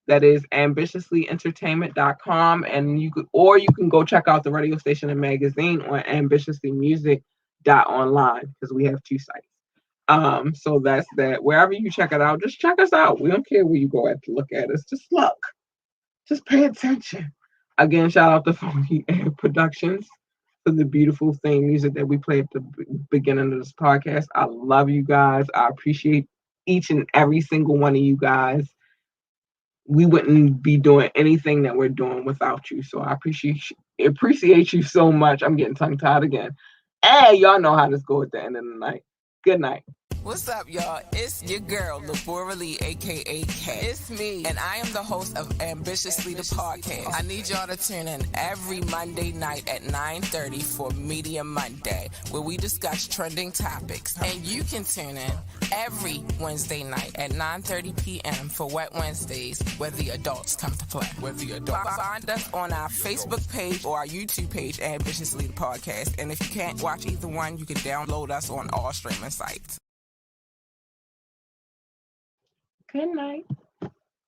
Speaker 1: That is ambitiouslyentertainment.com. And you can go check out the radio station and magazine on ambitiouslymusic.online because we have two sites. So that's that. Wherever you check it out, just check us out. We don't care where you go at to look at us. Just look. Just pay attention. Again, shout out to Funky Air Productions for the beautiful theme music that we play at the beginning of this podcast. I love you guys. I appreciate each and every single one of you guys. we wouldn't be doing anything that we're doing without you. So I appreciate you so much. I'm getting tongue tied again. And y'all know how this go at the end of the night. Good night.
Speaker 3: What's up, y'all? It's your girl, Labora Lee, a.k.a. Kat. It's me, and I am the host of Ambitiously the Podcast. I need y'all to tune in every Monday night at 9:30 for Media Monday, where we discuss trending topics. And you can tune in every Wednesday night at 9:30 p.m. for Wet Wednesdays, where the adults come to play. Find us on our Facebook page or our YouTube page, Ambitiously the Podcast. And if you can't watch either one, you can download us on all streaming sites.
Speaker 1: Good night.